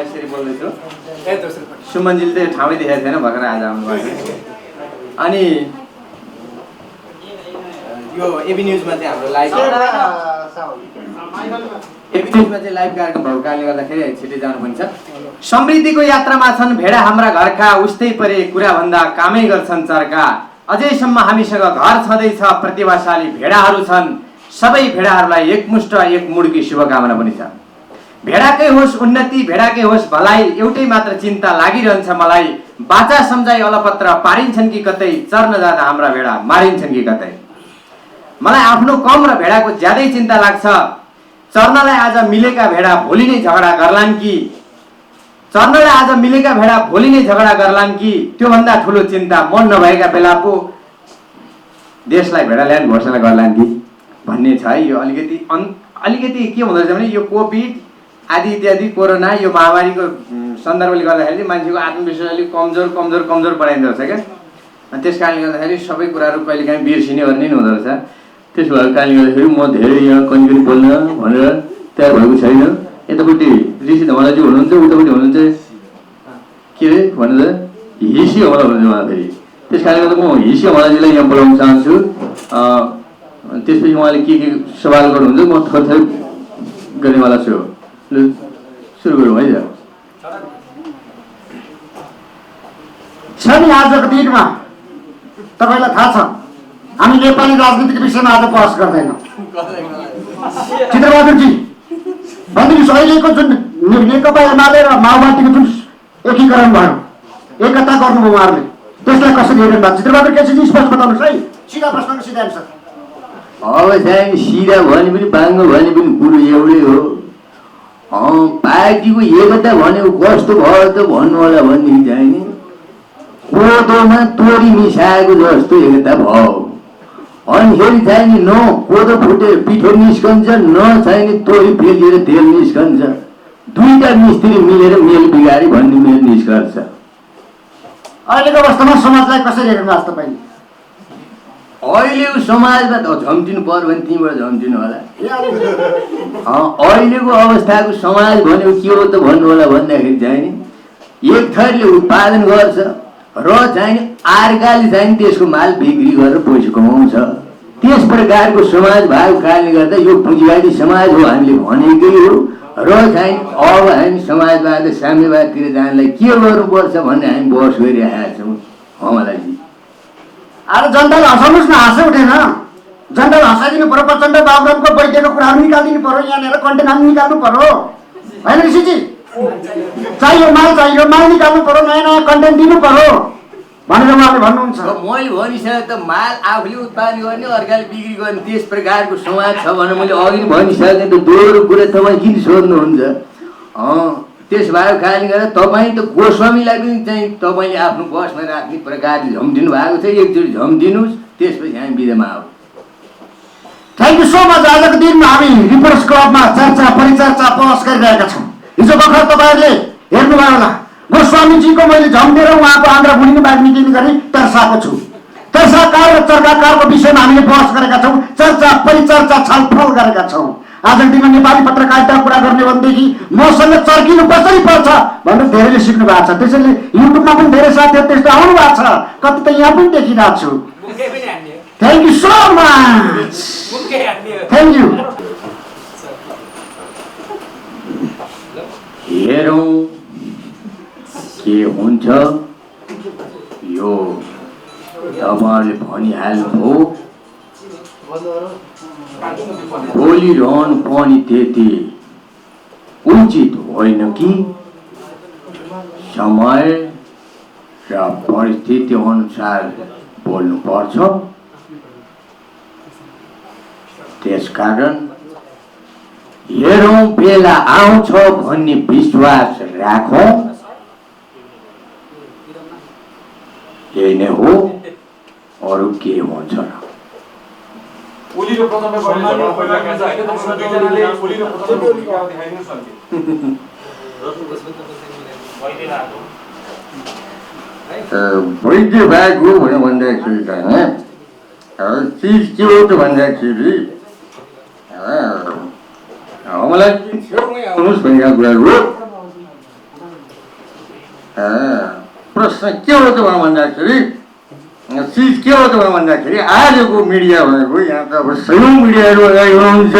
यसरी बोल्दैछु। सुमनजीले चाहिँ ठाउँै देखाएको छैन भर्खर आज आउनुभएको। अनि यो एबी न्युजमा चाहिँ हाम्रो लाइभ कार्यक्रम भएको कारणले गर्दाखेरि छिटै जानुपर्छ। समृद्धिको यात्रामा छन् भेडा हाम्रा घरका, उस्तै परे कुरा भन्दा कामै गर्छन् चर्का। अझैसम्म हामीसँग घर छँदैछ प्रतिभाशाली भेडाहरू छन्। सबै भेडाहरूलाई एकमुष्ट एक मुडकी शुभकामना पनि छ। भेडाकै होस् उन्नति, भेडाकै होस् भलाइ, एउटै मात्र चिन्ता लागिरहन्छ मलाई। बाचा सम्झाइ अलपत्र पारिन्छन् कि कतै, चर्न जाँदा हाम्रा भेडा मारिन्छन् कि कतै। मलाई आफ्नो कम र भेडाको ज्यादै चिन्ता लाग्छ। चर्नलाई आज मिलेका भेडा भोलि नै झगडा गर्लान् कि, चर्नलाई आज मिलेका भेडा भोलि नै झगडा गर्लान् कि, त्योभन्दा ठुलो चिन्ता मन नभएका बेला पो देशलाई भेडा ल्यान्ड घोषणा गर्लान् कि भन्ने छ है। यो अलिकति के हुँदो रहेछ भने यो कोभिड आदि इत्यादि कोरोना यो महामारीको सन्दर्भले गर्दाखेरि चाहिँ मान्छेको आत्मविश्वास अलिक कमजोर बढाइँदो रहेछ क्या। अनि त्यस कारणले गर्दाखेरि सबै कुराहरू कहिलेकाहीँ बिर्सिने गर्ने नै हुँदो रहेछ। त्यसो भएको कारणले गर्दाखेरि म धेरै यहाँ कहिले बोल्न भनेर तयार भएको छैन। यतापट्टि ऋषि धमलाजी हुनुहुन्छ, उतापट्टि हुनुहुन्छ के अरे भन्नु त हिसी हमला हुनुहुन्छ उहाँ फेरि। त्यस कारणले गर्दा म हिसी हमलाजीलाई यहाँ बोलाउन चाहन्छु। त्यसपछि उहाँले के सवाल गर्नुहुन्छ म थोरै गर्नेवाला छु। ल सुरु गरौँ है। नि आजको दिनमा तपाईँलाई थाहा छ हामी नेपाली राजनीतिको विषयमा आज बहस गर्दैनौँ। चित्रबहादुरजी भनिदिनुहोस्, अहिलेको जुन नेकपा एमाले र माओवादीको जुन एकीकरण भयो, एकता गर्नुभयो उहाँहरूले, त्यसलाई कसरी हेर्नु भएको? चित्रबहादुर केसीजी स्पष्ट बताउनुहोस् है। सिधा प्रश्नको सिधा आन्सर। अब चाहिँ सिधा भने पनि बाङ्गो भने पनि कुरो एउटै हो। पार्टीको एकता भनेको कस्तो भयो त भन्नु होला भनेदेखि चाहिँ नि कोदोमा तोरी मिसाएको जस्तो एकता भयो। अनि फेरि चाहिँ नि न कोदो फुटेर पिठो निस्कन्छ, न चाहिँ नि तोरी फेलिएर तेल निस्कन्छ। दुईटा मिस्त्री मिलेर मेल बिगारी भन्ने मेल निस्कन्छ। अहिलेको अवस्थामा समाजलाई कसरी हेर्नु भएको तपाईँले? अहिलेको समाजमा त झम्टिनु पर्यो भने तिमीबाट झम्टिनु होला। अहिलेको अवस्थाको समाज भनेको के हो त भन्नु होला भन्दाखेरि चाहिँ नि एक थरीले उत्पादन गर्छ र चाहिँ अर्काले चाहिँ त्यसको माल बिक्री गरेर पैसा कमाउँछ। त्यस प्रकारको समाज भएको कारणले गर्दा यो पुँजीवादी समाज हो हामीले भनेकै हो। र चाहिँ अब हामी समाजवाद साम्यवादतिर जानलाई के गर्नुपर्छ भन्ने हामी बहस गरिरहेका छौँ। हमलाजी अरे जनताले हँसाउनुहोस् न, हाँसै उठेन। जनताले हँसाइदिनु पर्यो। प्रचण्ड बाबुरामको बैठकको कुराहरू निकालिदिनु पर्यो, यहाँनिर कन्टेन्ट हामी निकाल्नु पर्यो होइन ऋषिजी? चाहियो माल निकाल्नु पर्यो, नयाँ कन्टेन्ट दिनु पर्यो भनेर उहाँले भन्नुहुन्छ। मैले भनिसकेँ त माल आफूले उत्पादन गर्ने अर्काले बिक्री गर्ने त्यस प्रकारको समाज छ भनेर मैले अघि नै भनिसकेँ। त दोहोरो कुरा तपाईँ किन सोध्नुहुन्छ? त्यस भएको कारणले गर्दा तपाईँ त गोस्वामीलाई पनि चाहिँ तपाईँले आफ्नो बसमा राख्ने प्रकारले झम्टिनु भएको छ। एकचोटि झम्टिनुहोस्, त्यसपछि हामी बिदामा आऊ। Thank you so much. आजको दिनमा हामी रिपोर्टर्स क्लबमा चर्चा परिचर्चा बहस गरिरहेका छौँ। हिजो भर्खर तपाईँहरूले हेर्नुभयो होला, गोस्वामीजीको मैले झम्टेर उहाँको आन्द्रा बुढी बाहिर निक्लिने गरी तर्साएको छु। तर्साकार र चर्काकारको विषयमा हामीले बहस गरेका छौँ, चर्चा परिचर्चा छलफल गरेका छौँ। आजको दिनमा नेपाली पत्रकारिता कुरा गर्ने भनेदेखि मसँग चर्किनु कसरी पर्छ भनेर धेरैले सिक्नु भएको छ। त्यसैले युट्युबमा पनि धेरै साथीहरू त्यस्तो आउनु भएको छ, कति त यहाँ पनि देखिरहेको छु। Thank you so much. Thank you. हेरौँ के हुन्छ। यो तपाईँहरूले भनिहाल्नुभयो, बोलिरहनु पनि त्यति उचित होइन कि समय र परिस्थिति अनुसार बोल्नुपर्छ। त्यसकारण हेरौँ बेला आउँछ भन्ने विश्वास राखौँ। यही नै हो, अरू के हुन्छ र? वैद्य भाग हो भनेर भन्दाखेरि चिज के हो त भन्दाखेरि मलाई छेउमै आउनुहोस् भनेको कुरा हो। प्रश्न के हो त भन्दाखेरि चिज के हो त भन्दाखेरि आजको मिडिया भनेको यहाँ त अब सयौँ मिडियाहरू अगाडि हुनुहुन्छ,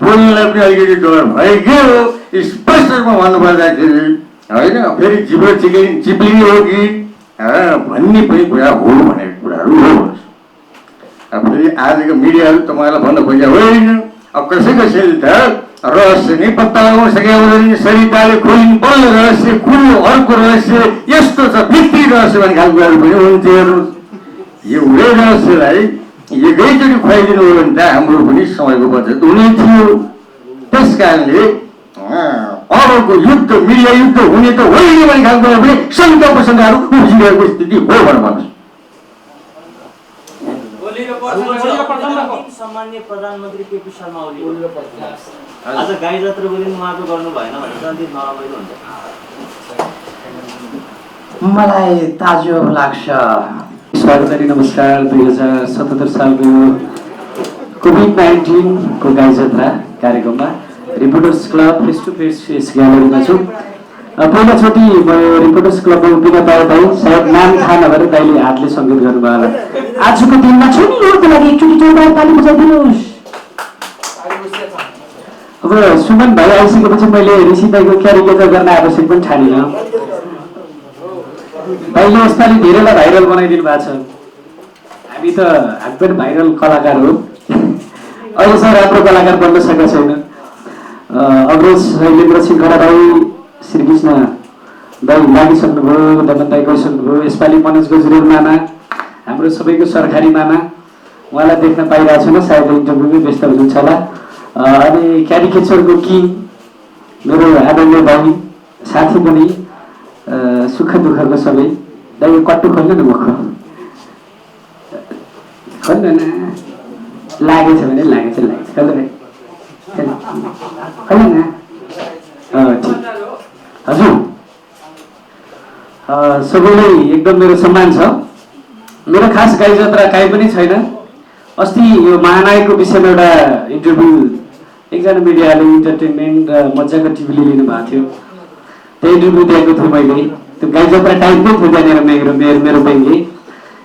बोल्नलाई पनि अलिकति डर भइगयो। स्पष्ट रूपमा भन्नुपर्दाखेरि होइन फेरि जिब्रो चिप्लिने हो कि भन्ने पनि कुरा हो भनेको कुराहरू हो। अब फेरि आजको मिडियाहरू तपाईँलाई भन्न खोजेको होइन। अब कसै कसैले त रहस्य नै पत्ता लगाउन सकेका हुँदैन। सरिताले खोलिनु पर्ने रहस्य कुरो अर्को रहस्य यस्तो छ भित्री रहस्य भन्ने खालको कुराहरू पनि हुन्थ्यो। एउटै रहस्यलाई एकैचोटि खुवाइदिनु हो भने त हाम्रो पनि समयको बचत हुने थियो। त्यस कारणले अबको युद्ध मिडिया युद्ध हुने त होइन भन्ने खालको पनि शङ्का प्रसङ्गहरू उब्जिरहेको स्थिति हो भनेर भन्नुहोस्। सम्माननीय प्रधानमन्त्री केपी शर्मा ओली आज गाई जात्रा पनि उहाँको गर्नु भएन भने त अलिक नरमाइलो हुन्छ। मलाई ताजुब लाग्छ। स्वागत अनि नमस्कार। 2077 सालको कोभिड-19 को गाई जात्रा कार्यक्रममा reporters club face to face यस ग्यालरीमा छु। पहिलोचोटि म रिपोर्टर्स क्लबमा उभिन पाएँ दाइ, सायद नाम थाहा नभएर दाइले हातले सङ्केत गर्नुभयो होला। आजको दिनमा छु नि यहाँको लागि एकचोटि जोरदार ताली बजाइदिनुहोस्। अब सुमन भाइ आइसकेपछि मैले ऋषि दाइको क्यारिकेचर गर्न आवश्यक पनि ठानिनँ। भाइले यसपालि धेरैलाई भाइरल बनाइदिनु भएको छ। हामी त हामी पनि भाइरल कलाकार हो। अहिलेसम्म राम्रो कलाकार बन्न सकेको छैन। अग्रज शैलेन्द्र सिंहखडा भाइ, श्रीकृष्ण दाइ लागिसक्नुभयो, दमन दाइ गइसक्नुभयो। यसपालि मनोज गजुरेल मामा, हाम्रो सबैको सरकारी मामा, उहाँलाई देख्न पाइरहेको छैन, सायद इन्टरभ्यूमै व्यस्त हुनुहुन्छ होला। अनि क्यारिकेचरको किङ मेरो आदरणीय भाइ साथी पनि, सुख दुःखको सबै दाइ कट्टु खोल्नु न मुख खोल्नु न, लागेछ भने लागेछ खोल्नु खोल्नु न। ठिक हजुर, सबैलाई एकदम मेरो सम्मान छ। मेरो खास गाई जात्रा काहीँ पनि छैन। अस्ति यो महानायकको विषयमा एउटा इन्टरभ्यू एकजना मिडियाले इन्टरटेनमेन्ट र मजाको टिभीले लिनुभएको थियो। त्यो इन्टरभ्यू दिएको थिएँ मैले। त्यो गाई जात्रा टाइपकै थियो त्यहाँनिर मेरो व्यङ्ग्य।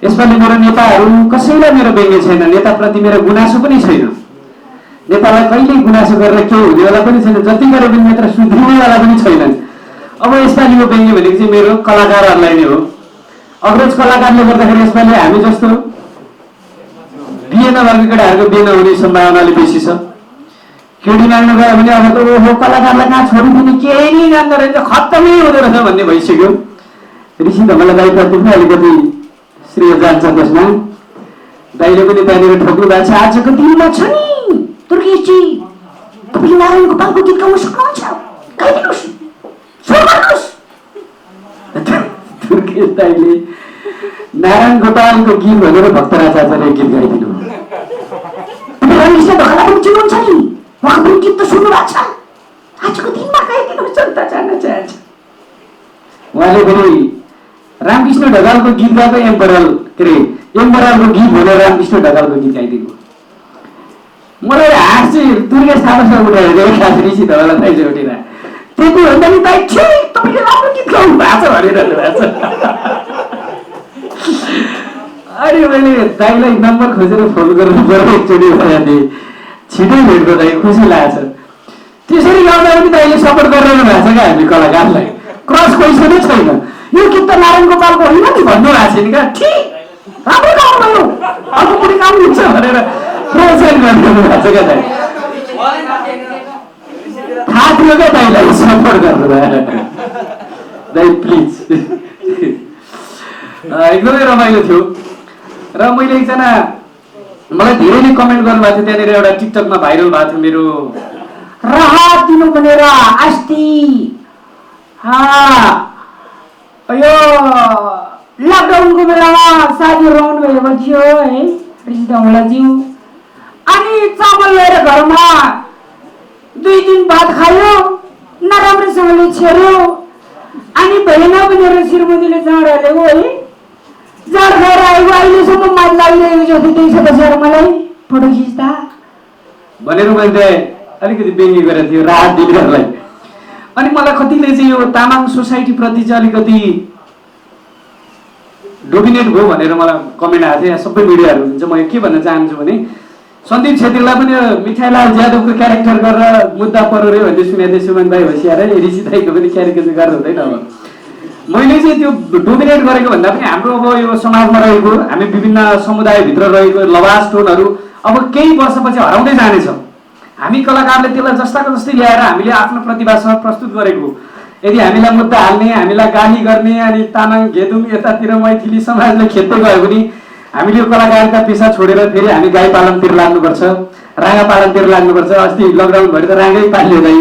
यसपालि मेरो नेताहरू कसैलाई मेरो व्यङ्ग्य छैन, नेताप्रति मेरो गुनासो पनि छैन। नेतालाई कहिल्यै गुनासो गरेर केही हुनेवाला पनि छैन, जति गरे पनि नेता सुध्रिनेवाला पनि छैनन्। अब यसपालिको व्यङ्ग्य भनेको चाहिँ मेरो कलाकारहरूलाई नै हो। अग्रज कलाकारले गर्दाखेरि यसपालि हामी जस्तो बिहे नभएको केटाहरूको बिहे नहुने सम्भावना अलिक बेसी छ। केटी माग्नु गयो भने अब त ओहो कलाकारलाई कहाँ छोडिदिने, केही नै जान्दो रहेछ, खत्तमै हुँदो रहेछ भन्ने भइसक्यो। ऋषि धमला दाइप्रति पनि अलिकति श्रेय जान्छ त्यसमा। दाइले पनि त्यहाँनिर ठोक्नु भएको छ। आजको दिनमा छ नि दुर्गेशजी, तपाईँ नारायण गोपालको गीत गाउन सक्नुहुन्छ, गाइदिनुहोस्, सुरु गर्नुहोस्। दुर्गेश दाइले नारायण गोपालको गीत भनेर भक्तराज आचार्य गीत गाइदिनु। रमेशले ढोकालाई पनि चिन्नुहुन्छ नि, उहाँको पनि गीत त सुन्नु भएको छ, आजको दिनमा गाइदिनुहोस्, जनता जान्न चाहन्छ। उहाँले पनि रामकृष्ण ढकालको गीत गाएको एम्परलको गीत भनेर रामकृष्ण ढकालको गीत गाइदिनु। मलाई हाँस चाहिँ दुर्गेश थापासँग उठाइदियो खास ऋषि धमला दाइ चाहिँ उठेर, त्यति भन्दा नि दाइ ठिक तपाईँले राम्रो गीत गाउनु भएको छ भनिरहनु भएको छ। अनि मैले दाइलाई नम्बर खोजेर फोन गरेर बरु एकचोटि भनेको थिएँ, छिटै भेट्दो दाइ, खुसी लागेको छ। त्यसरी गाउँदा पनि दाइले सपोर्ट गरिरहनु भएको छ क्या हामी कलाकारलाई, क्रस क्वेसनै छैन। यो गीत त नारायण गोपालको होइन नि भन्नु भएको छैन क्या, ठिक राम्रो गाउनुभयो, अर्को पनि गाउनुहुन्छ भनेर प्रोत्साहन गरिदिनु भएको छ क्या दाइ। थाहा थियो क्या दाइलाई सपोर्ट गर्नुभयो दाइ, प्लिज। एकदमै रमाइलो थियो। र मैले एकजना मलाई धेरैले कमेन्ट गर्नुभएको थियो, त्यहाँनिर एउटा टिकटकमा भाइरल भएको थियो मेरो राहत दिनु भनेर अस्ति यो लकडाउनको बेलामा साथीहरू आउनुभएको थियो है ऋषि धमलाज्यू। अनि चामल लिएर घरमा 2 दिन भात खायो, नराम्रोसँगले छेर्यो। अनि भएन भनेर श्रीमतीले जाँड हालेको है, जाँड खाएर आएको अहिलेसम्म मात लागिरहेको जति देख्छ त सर मलाई फोटो खिच्दा भनेर मैले अलिकति व्यङ्ग्य गरेको थियो राहत दिनेहरूलाई। अनि मलाई कतिले चाहिँ यो तामाङ सोसाइटीप्रति चाहिँ अलिकति डोमिनेट भयो भनेर मलाई कमेन्ट आएको थियो। सबै मिडियाहरू हुन्छ। म के भन्न चाहन्छु भने सन्दीप छेत्रीलाई पनि मिठाईलाल यादवको क्यारेक्टर गरेर मुद्दा पऱ्यो रे भन्ने सुनेको थिएँ। सुमन दाई होसियार है, ऋषि दाईको पनि क्यारेक्टर गरेर हुँदैन। अब मैले चाहिँ त्यो डोमिनेट गरेको भन्दा पनि हाम्रो अब यो समाजमा रहेको हामी विभिन्न समुदायभित्र रहेको लवाज टोनहरू अब केही वर्षपछि हराउँदै जानेछ। हामी कलाकारले त्यसलाई जस्ताको जस्तै ल्याएर हामीले आफ्नो प्रतिभासँग प्रस्तुत गरेको, यदि हामीलाई मुद्दा हाल्ने, हामीलाई गाली गर्ने अनि तामाङ घेदुङ यतातिर मैथिली समाजले खेद्दै गयो भने हामीले यो कलाकारिता पेसा छोडेर फेरि हामी गाई पालनतिर लाग्नुपर्छ, राँगा पालनतिर लाग्नुपर्छ। अस्ति लकडाउन भएर त राँगै पाल्यो दाइ।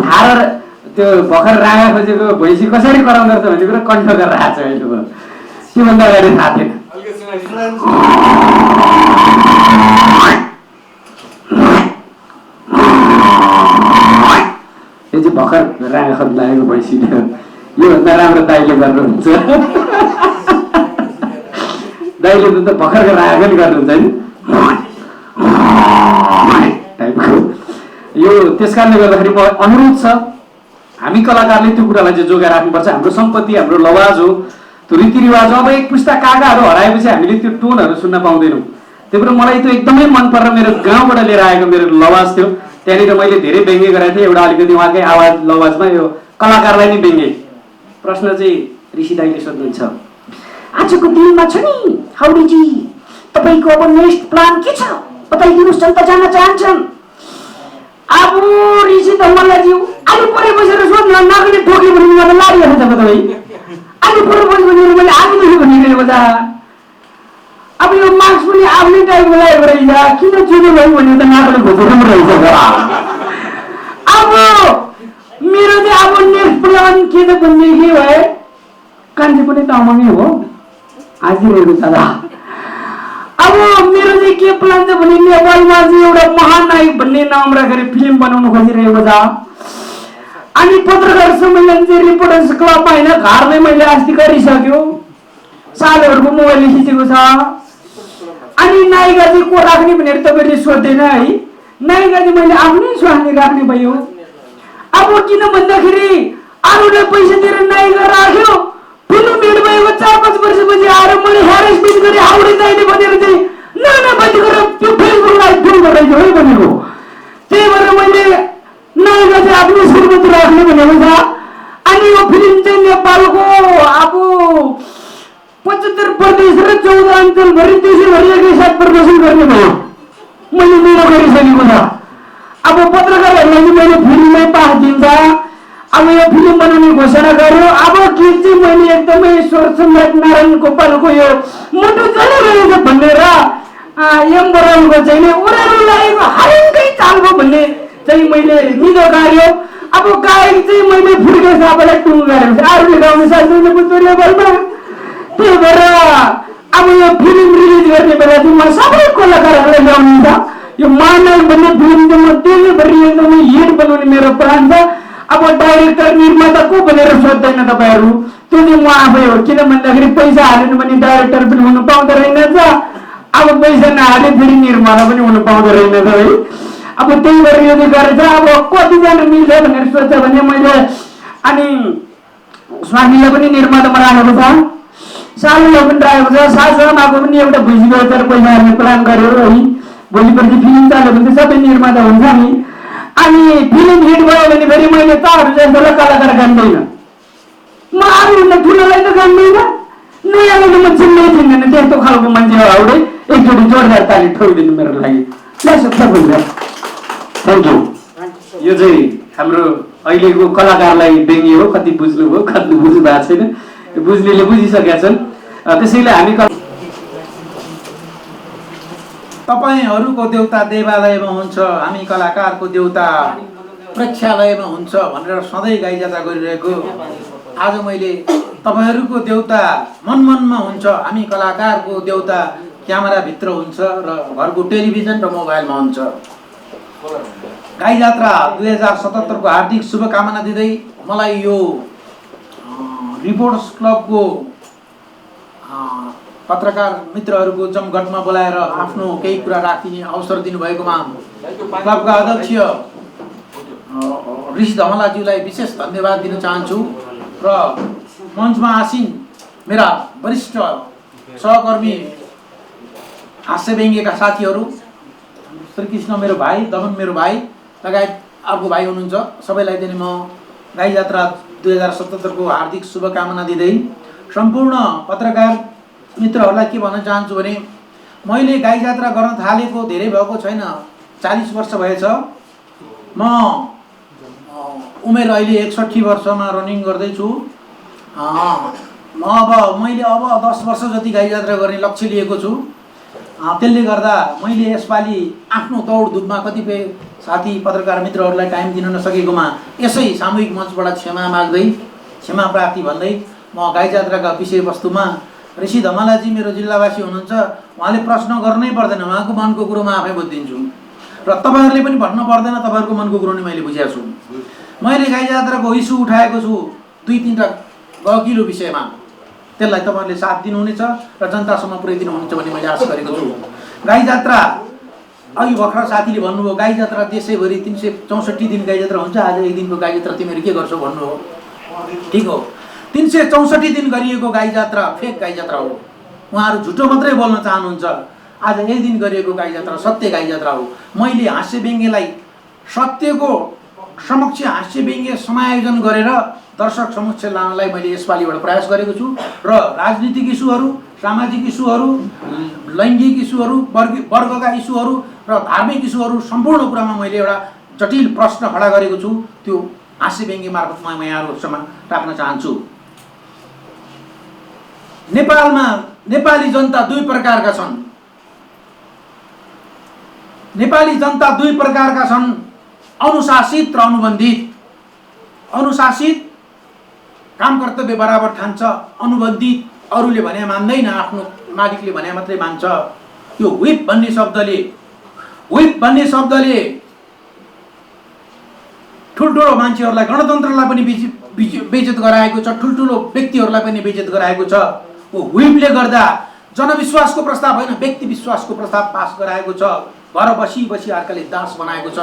थार त्यो भर्खर राँगा खोजेको भैँसी कसरी कराउँदो रहेछ भन्ने कुरो कण्ठ गरेर आएको छ अहिले। त्योभन्दा अगाडि थाहा थिएन। यो चाहिँ भर्खर राँगा खोज्न लागेको भैँसीले योभन्दा राम्रो दाइले गर्नुहुन्छ। दाइले त भर्खरको राँगा पनि गर्नुहुन्छ होइन टाइपको। यो त्यस कारणले गर्दाखेरि म अनुरोध छ हामी कलाकारले त्यो कुरालाई चाहिँ जोगाएर राख्नुपर्छ। हाम्रो सम्पत्ति, हाम्रो लवाज हो, त्यो रीतिरिवाज। अब एक पुस्ता काकाहरू हराएपछि हामीले त्यो टोनहरू सुन्न पाउँदैनौँ। त्यही भएर मलाई त्यो एकदमै मन परेर मेरो गाउँबाट लिएर आएको मेरो लवाज थियो। त्यहाँनिर मैले धेरै व्यङ्ग्य गरेको थिएँ। एउटा अलिकति उहाँकै आवाज लवाजमा यो कलाकारलाई नै व्यङ्ग्य। प्रश्न चाहिँ ऋषि दाइले सोध्नुहुन्छ, आजको दिनमा छ नि हाउडीजी, तपाईँको अब नेक्स्ट प्लान के छ बताइदिनुहोस्। जनता जान चाहन्छन्। अब ऋषि त मलाई जिउ आलु परे बसेर सोध्न नगर्ने ठोक्यो भने मलाई लागिहाल्छ त तपाईँ। आलु परे बस्यो भने मैले आलु देखेँ भनिरहेको बजा। अब यो मार्क्स पनि आफ्नै टाइपको लागेको रहेछ, किन चुन्यो भयो भने त नाकले घोचेर रहेछ। अब मेरो चाहिँ अब नेक्स्ट प्लान के त भनेदेखि भए कान्छे पनि तामाङै हो आजिरहेको दादा। अब मेरो चाहिँ के प्लान छ भने नेपालमा चाहिँ एउटा महानायक भन्ने नाम राखेर फिल्म बनाउनु खोजिरहेको छ। अनि पत्रकार सम्मेलन चाहिँ रिपोर्टर्स क्लबमा होइन घरमै मैले अस्ति गरिसक्यो। सालहरूको मोबाइलले खिचेको छ। अनि नायिका चाहिँ को राख्ने भनेर तपाईँले सोध्दैन है। नायिका चाहिँ मैले आफ्नै स्वामी राख्ने भयो। अब किन भन्दाखेरि अरूले पैसा दिएर नायिका राख्यो, फिल्म हिट भएको 4-5 वर्षपछि आएर मैले ह्यारेसमेन्ट गरेँ हाउडे चाहिने भनेर चाहिँ नाना बन्दी गरेर त्यो फेसबुकलाई फिल्म गरेको है भनेको। त्यही भएर मैले नायिका चाहिँ आफ्नो श्रीमती राख्ने भनेको छ। अनि यो फिल्म चाहिँ नेपालको अब 75 प्रदेश र 14 अञ्चलभरि देशभरि एकैसाथ प्रदर्शन गर्ने भयो। मैले मेरो गरिसकेको छ। अब पत्रकारहरूलाई चाहिँ मैले फिल्ममै पास दिन्छ। अब यो फिल्म बनाउने घोषणा गर्यो। अब गीत चाहिँ मैले एकदमै स्वर सम्राट नारायण गोपालको यो मुटु चलिरहेको भनेर एम बरालको चाहिँ ओह्रालो लागेको हारिकै चालको भन्ने चाहिँ मैले निदो गायो। अब गायक चाहिँ मैले फुर्के सापलाई टुङ गरेको छु। अरूले गाउने सक्दैन पुतुरिया बलमा। त्यही भएर अब यो फिल्म रिलिज गर्ने बेला चाहिँ म सबै कलाकारहरूलाई ल्याउने छ। यो महानायक भन्ने फिल्म चाहिँ म देशभरि एकदमै हिट बनाउने मेरो प्लान छ। अब डाइरेक्टर निर्माता को भनेर सोध्दैन तपाईँहरू, त्यो चाहिँ म आफै हो। किन भन्दाखेरि पैसा हालेन भने डाइरेक्टर पनि हुनु पाउँदो रहेनछ। अब पैसा नहाले फेरि निर्माता पनि हुनु पाउँदो रहेनछ है। अब त्यही भएर यो चाहिँ गरेछ। अब कतिजना मिल्छ भनेर सोध्छ भने मैले अनि स्वामीलाई पनि निर्मातामा राखेको छ, सालुलाई पनि राखेको छ। सासुआमाको पनि एउटा भुइँ गएर पैसा हाल्ने प्लान गर्यो है। भोलिपर्सि फिल्म चाल्यो भने सबै निर्माता हुन्छ नि। अनि फिल्म हिट भयो भने फेरि मैले तहरू जस्तोलाई कलाकार गान्दैन, म अरूभन्दा ठुलोलाई त गान्दैन, नयाँलाई त म चिन्नै चिन्दैन। त्यस्तो खालको मान्छे हो हाउडे। एकचोटि जोरदार ताली ठोकिदिनु मेरो लागि। Thank you. यो चाहिँ हाम्रो अहिलेको कलाकारलाई व्यङ्ग्य हो। कति बुझ्नुभयो कति बुझ्नु भएको छैन, बुझ्नेले बुझिसकेका छन्। त्यसैले हामी तपाईहरूको देउता देवालयमा हुन्छ, हामी कलाकारको देउता प्रेक्षालयमा हुन्छ भनेर सधैँ गाईजात्रा गरिरहेको। आज मैले तपाईहरूको देउता मनमनमा हुन्छ, हामी कलाकारको देउता क्यामेराभित्र हुन्छ र घरको टेलिभिजन र मोबाइलमा हुन्छ। गाईजात्रा 2077 को हार्दिक शुभकामना दिँदै मलाई यो रिपोर्टर्स क्लबको पत्रकार मित्रहरूको जमघटमा बोलाएर आफ्नो केही कुरा राखिने अवसर दिनुभएकोमा क्लबका अध्यक्ष ऋषि धमलाज्यूलाई विशेष धन्यवाद दिन चाहन्छु र मञ्चमा आसीन मेरा वरिष्ठ सहकर्मी हास्य व्यङ्ग्यका साथीहरू, श्रीकृष्ण मेरो भाइ, दमन मेरो भाइ लगायत अर्को भाइ हुनुहुन्छ, सबैलाई चाहिँ म गाई जात्रा 2077 को हार्दिक शुभकामना दिँदै सम्पूर्ण पत्रकार मित्रहरूलाई के भन्न चाहन्छु भने मैले गाई जात्रा गर्न थालेको धेरै भएको छैन, 40 वर्ष भएछ। म उमेर अहिले 61 वर्षमा रनिङ गर्दैछु। मैले अब 10 वर्ष जति गाई जात्रा गर्ने लक्ष्य लिएको छु। त्यसले गर्दा मैले यसपालि आफ्नो दौडधुपमा कतिपय साथी पत्रकार मित्रहरूलाई टाइम दिन नसकेकोमा यसै सामूहिक मञ्चबाट क्षमा माग्दै, क्षमा प्रार्थी भन्दै म गाई जात्राका विषयवस्तुमा ऋषि धमलाजी मेरो जिल्लावासी हुनुहुन्छ, उहाँले प्रश्न गर्नै पर्दैन, उहाँको मनको कुरो म आफै बुझिदिन्छु र तपाईँहरूले पनि भन्नु पर्दैन, तपाईँहरूको मनको कुरो नै मैले बुझेको छु। मैले गाई जात्राको इस्यु उठाएको छु 2-3 गहकिलो विषयमा, त्यसलाई तपाईँहरूले साथ दिनुहुनेछ र जनतासम्म पुर्याइदिनुहुनेछ भन्ने मैले आशा गरेको छु। गाई जात्रा अघि भर्खर साथीले भन्नुभयो गाई जात्रा देशैभरि 364 दिन गाई जात्रा हुन्छ, आज एक दिनको गाई जात्रा तिमीहरू के गर्छौ भन्नु हो। ठिक हो, 364 दिन गरिएको गाई जात्रा फेक गाई जात्रा हो। उहाँहरू झुटो मात्रै बोल्न चाहनुहुन्छ। आज एक दिन गरिएको गाई जात्रा सत्य गाई जात्रा हो। मैले हास्य व्यङ्ग्यलाई सत्यको समक्ष हास्य व्यङ्ग्य समायोजन गरेर दर्शक समक्ष लानलाई मैले यसपालिबाट प्रयास गरेको छु र राजनीतिक इस्युहरू, सामाजिक इस्युहरू, लैङ्गिक इस्युहरू, वर्गका इस्युहरू र धार्मिक इस्युहरू सम्पूर्ण कुरामा मैले एउटा जटिल प्रश्न खडा गरेको छु। त्यो हास्य व्यङ्ग्य मार्फत म यहाँहरूसम्म राख्न चाहन्छु। नेपालमा नेपाली जनता 2 प्रकारका छन्। नेपाली जनता 2 प्रकारका छन्, अनुशासित र अनुबन्धित। अनुशासित काम कर्तव्य बराबर ठान्छ, अनुबन्धित अरूले भने मान्दैन, आफ्नो मालिकले भने मात्रै मान्छ। यो व्हिप भन्ने शब्दले ठुल्ठुलो मान्छेहरूलाई, गणतन्त्रलाई पनि बेइज्जत गराएको छ, ठुल्ठुलो व्यक्तिहरूलाई पनि बेइज्जत गराएको छ। वो व्हिपले गर्दा जनविश्वासको प्रस्ताव होइन, व्यक्ति विश्वासको प्रस्ताव पास गराएको छ। घर बसी बसी अर्काले दास बनाएको छ।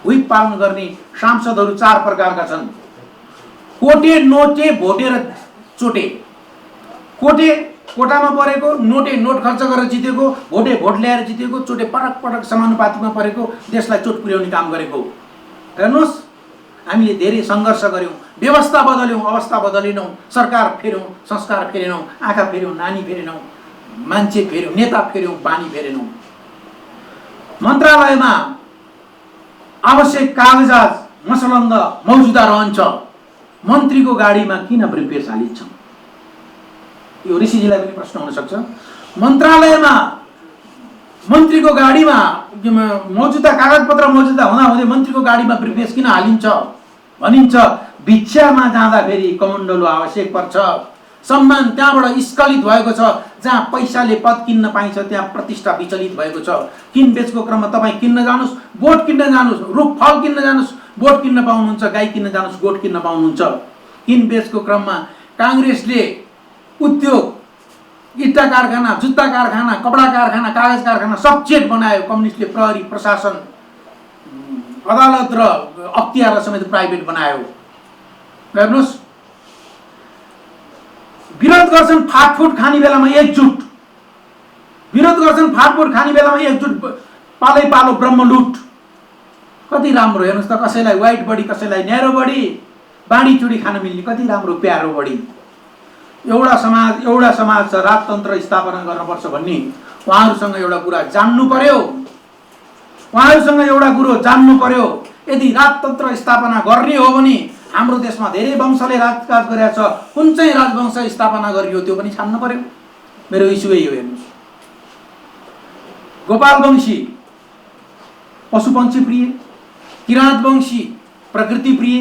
व्हिप पालन गर्ने सांसदहरू 4 प्रकारका छन्। कोटे, नोटे, भोटे र चोटे। कोटे कोटामा परेको, नोटे नोट खर्च गरेर जितेको, भोटे भोट ल्याएर जितेको, चोटे पटक पटक समानुपातिकमा परेको, देशलाई चोट पुर्याउने काम गरेको। हेर्नुहोस्, हामीले धेरै सङ्घर्ष गऱ्यौँ, व्यवस्था बदल्यौँ, अवस्था बदलेनौँ, सरकार फेर्यौँ, संस्कार फेरेनौँ, आँखा फेर्यौँ, नानी फेरेनौँ, मान्छे फेर्यौँ, नेता फेर्यौँ, बानी फेरेनौँ। मन्त्रालयमा आवश्यक कागजात मसलन्द मौजुदा रहन्छ, मन्त्रीको गाडीमा किन ब्रिफकेस हालिन्छ? यो ऋषिजीलाई पनि प्रश्न हुन सक्छ। मन्त्रालयमा मन्त्रीको गाडीमा मौजुदा कागजपत्र मौजुदा हुँदाहुँदै मन्त्रीको गाडीमा ब्रिफकेस किन हालिन्छ भनिन्छ? भिक्षामा जाँदाखेरि कमण्डलु आवश्यक पर्छ। सम्मान त्यहाँबाट स्खलित भएको छ। जहाँ पैसाले पद किन्न पाइन्छ त्यहाँ प्रतिष्ठा विचलित भएको छ। किनबेचको क्रममा तपाईँ किन्न जानुहोस्, गोठ किन्न जानुहोस्, रुख फल किन्न जानुहोस्, गोठ किन्न पाउनुहुन्छ, गाई किन्न जानुहोस्, गोठ किन्न पाउनुहुन्छ। किनबेचको क्रममा काङ्ग्रेसले उद्योग, इट्टा कारखाना, जुत्ता कारखाना, कपडा कारखाना, कागज कारखाना सब चेट बनायो। कम्युनिस्टले प्रहरी, प्रशासन, अदालत र अख्तियारलाई समेत प्राइभेट बनायो। हेर्नुहोस्, विरोध गर्छन् फाटफुट खाने बेलामा एकजुट, विरोध गर्छन् फाटफुट खाने बेलामा एकजुट, पालै पालो ब्रह्मलुट। कति राम्रो हेर्नुहोस् त, कसैलाई व्हाइट बडी, कसैलाई न्यारो बडी, बाँडी चुडी खान मिल्ने, कति राम्रो प्यारो बडी। एउटा समाज छ, राजतन्त्र स्थापना गर्नुपर्छ भन्ने उहाँहरूसँग एउटा कुरा जान्नु पर्यो। उहाँहरूसँग एउटा कुरो जान्नु पर्यो, यदि राजतन्त्र स्थापना गर्ने हो भने हाम्रो देशमा धेरै वंशले राजकाज गरेको छ, कुन चाहिँ राजवंश स्थापना गरियो त्यो पनि छान्नु पर्यो। मेरो इस्यु यही हो। हेर्नुहोस्, गोपाल वंशी पशुपक्षी प्रिय, किराँत वंशी प्रकृति प्रिय,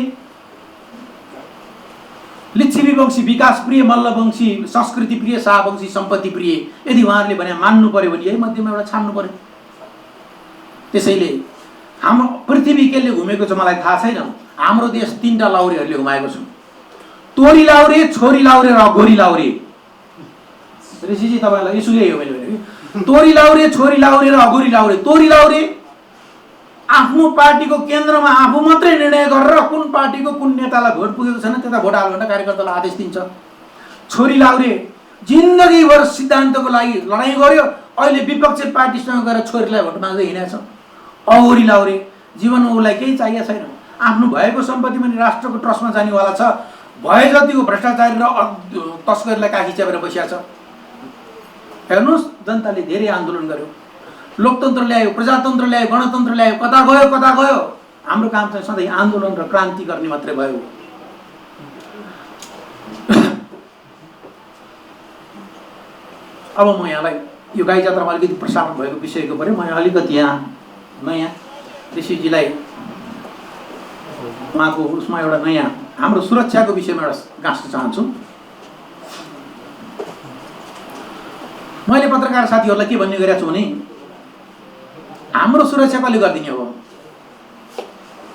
लिच्छवी वंशी विकास प्रिय, मल्ल वंशी संस्कृति प्रिय, शाह वंशी सम्पत्ति प्रिय। यदि उहाँहरूले भने मान्नु पर्यो भने यही मध्येमा एउटा छान्नु पर्यो। त्यसैले हाम्रो पृथ्वी केले घुमेको छ मलाई थाहा छैन। हाम्रो देश 3टा लाउरेहरूले घुमाएको छ, तोरी लाउरे, छोरी लाउरे र अघोरी लाउरे। ऋषिजी तपाईँलाई इस्यु यही हो। मैले भने तोरी लाउरे, छोरी लाउरे र अघोरी लाउरे। तोरी लाउरे आफ्नो पार्टीको केन्द्रमा आफू मात्रै निर्णय गरेर कुन पार्टीको कुन नेतालाई भोट पुगेको छैन त्यता भोट हाल भनेर कार्यकर्तालाई आदेश दिन्छ। छोरी लाउरे जिन्दगीभर सिद्धान्तको लागि लडाइँ गर्यो, अहिले विपक्षी पार्टीसँग गएर छोरीलाई भोट माग्दै हिँडेछ। औरी लाउरे जीवनमा उसलाई केही चाहिएको छैन, आफ्नो भएको सम्पत्ति पनि राष्ट्रको ट्रस्टमा जानेवाला छ, भए जतिको भ्रष्टाचारी र तस्करलाई काखी च्यापेर बसिया छ। हेर्नुहोस्, जनताले धेरै आन्दोलन गर्यो, लोकतन्त्र ल्यायो, प्रजातन्त्र ल्यायो, गणतन्त्र ल्यायो, कता गयो। हाम्रो काम चाहिँ सधैँ आन्दोलन र क्रान्ति गर्ने मात्रै भयो। अब म यहाँलाई यो गाई जात्रामा अलिकति प्रसारण भएको विषयको पऱ्यो, म अलिकति यहाँ नयाँ ऋषिजीलाई उहाँको उसमा एउटा नयाँ हाम्रो सुरक्षाको विषयमा एउटा गाँस्न चाहन्छु। मैले पत्रकार साथीहरूलाई के भन्ने गरेको छु भने हाम्रो सुरक्षा कसले गरिदिने हो?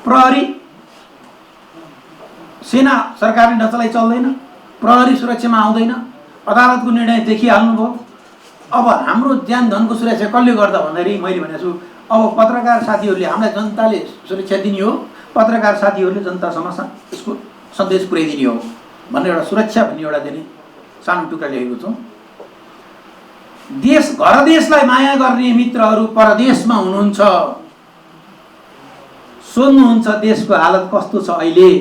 प्रहरी सेना सरकारले नचलाई चल्दैन, प्रहरी सुरक्षामा आउँदैन, अदालतको निर्णय देखिहाल्नुभयो। अब हाम्रो ज्यान धनको सुरक्षा कसले गर्दा भन्दाखेरि मैले भनेको छु, अब पत्रकार साथीहरूले हामीलाई जनताले सुरक्षा दिने हो, पत्रकार साथीहरूले जनतासम्म यसको सन्देश पुर्याइदिने हो भनेर एउटा सुरक्षा भन्ने एउटा दिने सानो टुक्रा ल्याएको छु। देश घर देशलाई माया गर्ने मित्रहरू परदेशमा हुनुहुन्छ, सोध्नुहुन्छ देशको हालत कस्तो छ अहिले।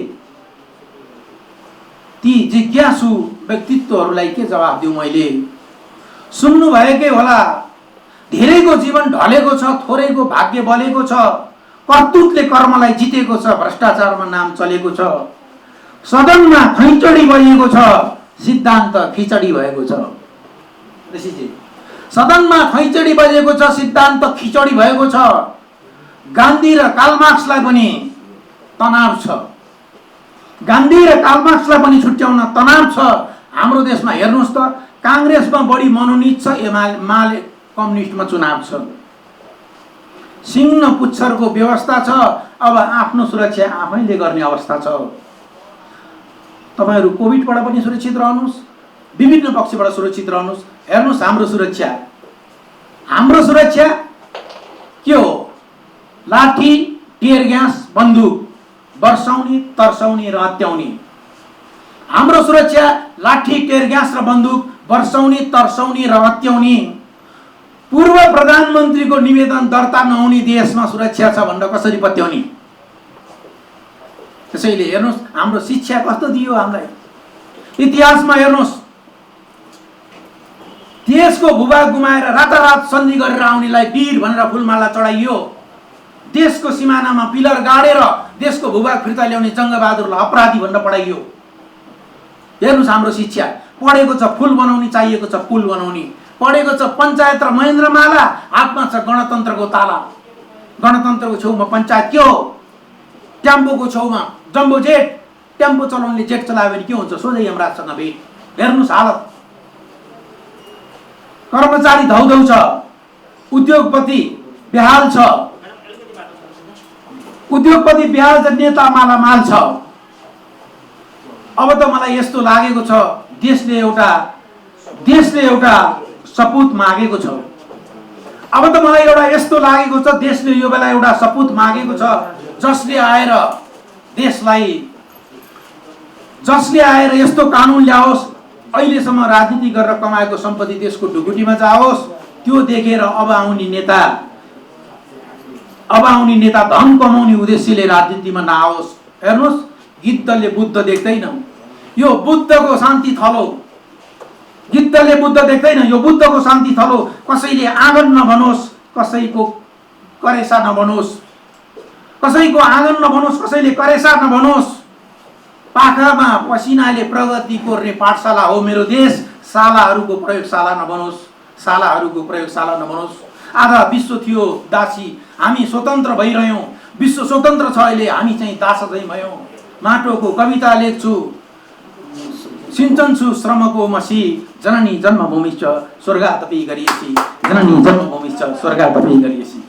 ती जिज्ञासु व्यक्तित्वहरूलाई के जवाफ दिउँ मैले? सुन्नु भएकै होला, धेरैको जीवन ढलेको छ, थोरैको भाग्य बलेको छ, कर्तुतले कर्मलाई जितेको छ, भ्रष्टाचारमा नाम चलेको छ, सदनमा खैचडी बजेको छ, सिद्धान्त खिचडी भएको छ। ऋषिजी, सदनमा खैचडी बजेको छ, सिद्धान्त खिचडी भएको छ। गान्धी र कार्ल मार्क्सलाई पनि तनाव छ, गान्धी र कार्ल मार्क्सलाई पनि छुट्याउन तनाव छ। हाम्रो देशमा हेर्नुहोस् त, काङ्ग्रेसमा बढी मनोनित छ, एमाले कम्युनिस्टमा चुनाव छ, सिंह पुच्छरको व्यवस्था छ। अब आफ्नो सुरक्षा आफैले गर्ने अवस्था छ। तपाईहरू कोभिडबाट पनि सुरक्षित रहनुहोस्, विभिन्न पक्षबाट सुरक्षित रहनुहोस्। हेर्नुहोस्, हाम्रो सुरक्षा के हो? लाठी, टियर ग्यास, बन्दुक वर्षाउने, तर्साउने र हत्याउने। हाम्रो सुरक्षा लाठी, टियर ग्यास र बन्दुक वर्षाउने, तर्साउने र हत्याउने। पूर्व प्रधानमन्त्रीको निवेदन दर्ता नहुने देशमा सुरक्षा छ भनेर कसरी पत्याउने? त्यसैले हेर्नुहोस्, हाम्रो शिक्षा कस्तो दियो हामीलाई। इतिहासमा हेर्नुहोस्, देशको भूभाग गुमाएर रातारात सन्धि गरेर आउनेलाई वीर भनेर फुलमाला चढाइयो। देशको सिमानामा पिलर गाडेर देशको भूभाग फिर्ता ल्याउने जङ्गबहादुरलाई अपराधी भनेर पढाइयो। हेर्नुहोस्, हाम्रो शिक्षा पढेको छ फुल बनाउने, चाहिएको छ पुल बनाउने, पढेको छ पञ्चायत र महेन्द्रमाला, हातमा छ गणतन्त्रको ताला। गणतन्त्रको छेउमा पञ्चायत के हो? टेम्पोको छेउमा जम्बो जेट, टेम्पो चलाउनेले जेट चलायो भने के हुन्छ? सोझै यमराजसँग भेट। हेर्नुहोस् हालत, कर्मचारी धौधौ छ, उद्योगपति बेहाल छ, उद्योगपति बेहाल छ, नेता मालामाल छ। अब त मलाई यस्तो लागेको छ, देशले एउटा सपुत मागेको छ। अब त मलाई एउटा यस्तो लागेको छ, देशले यो बेला एउटा सपुत मागेको छ, जसले आएर यस्तो कानुन ल्याओस्, अहिलेसम्म राजनीति गरेर कमाएको सम्पत्ति देशको ढुकुटीमा जाओस्। त्यो देखेर अब आउने नेता धन कमाउने उद्देश्यले राजनीतिमा नआओस्। हेर्नुहोस्, गिद्धले बुद्ध देख्दैन, यो बुद्धको शान्ति थलो। गिद्धले बुद्ध देख्दैन, यो बुद्धको शान्ति थलो। कसैले आँगन नभनोस्, कसैको करेसा नभनोस्, कसैको आँगन नभनोस्, कसैले करेसा नभनोस्। पाखामा पसिनाले प्रगति कोर्ने पाठशाला हो मेरो देश। शालाहरूको प्रयोगशाला नभनोस्, शालाहरूको प्रयोगशाला नभनोस्। आधा विश्व थियो दासी, हामी स्वतन्त्र भइरह्यौँ। विश्व स्वतन्त्र छ अहिले, हामी चाहिँ दास झैँ भयौँ। माटोको कविता लेख्छु, सिञ्चन छु श्रमको मसी, जननी जन्मभूमि छ स्वर्गातपि गरिएसी, जननी जन्मभूमि छ स्वर्गातपि गरिएसी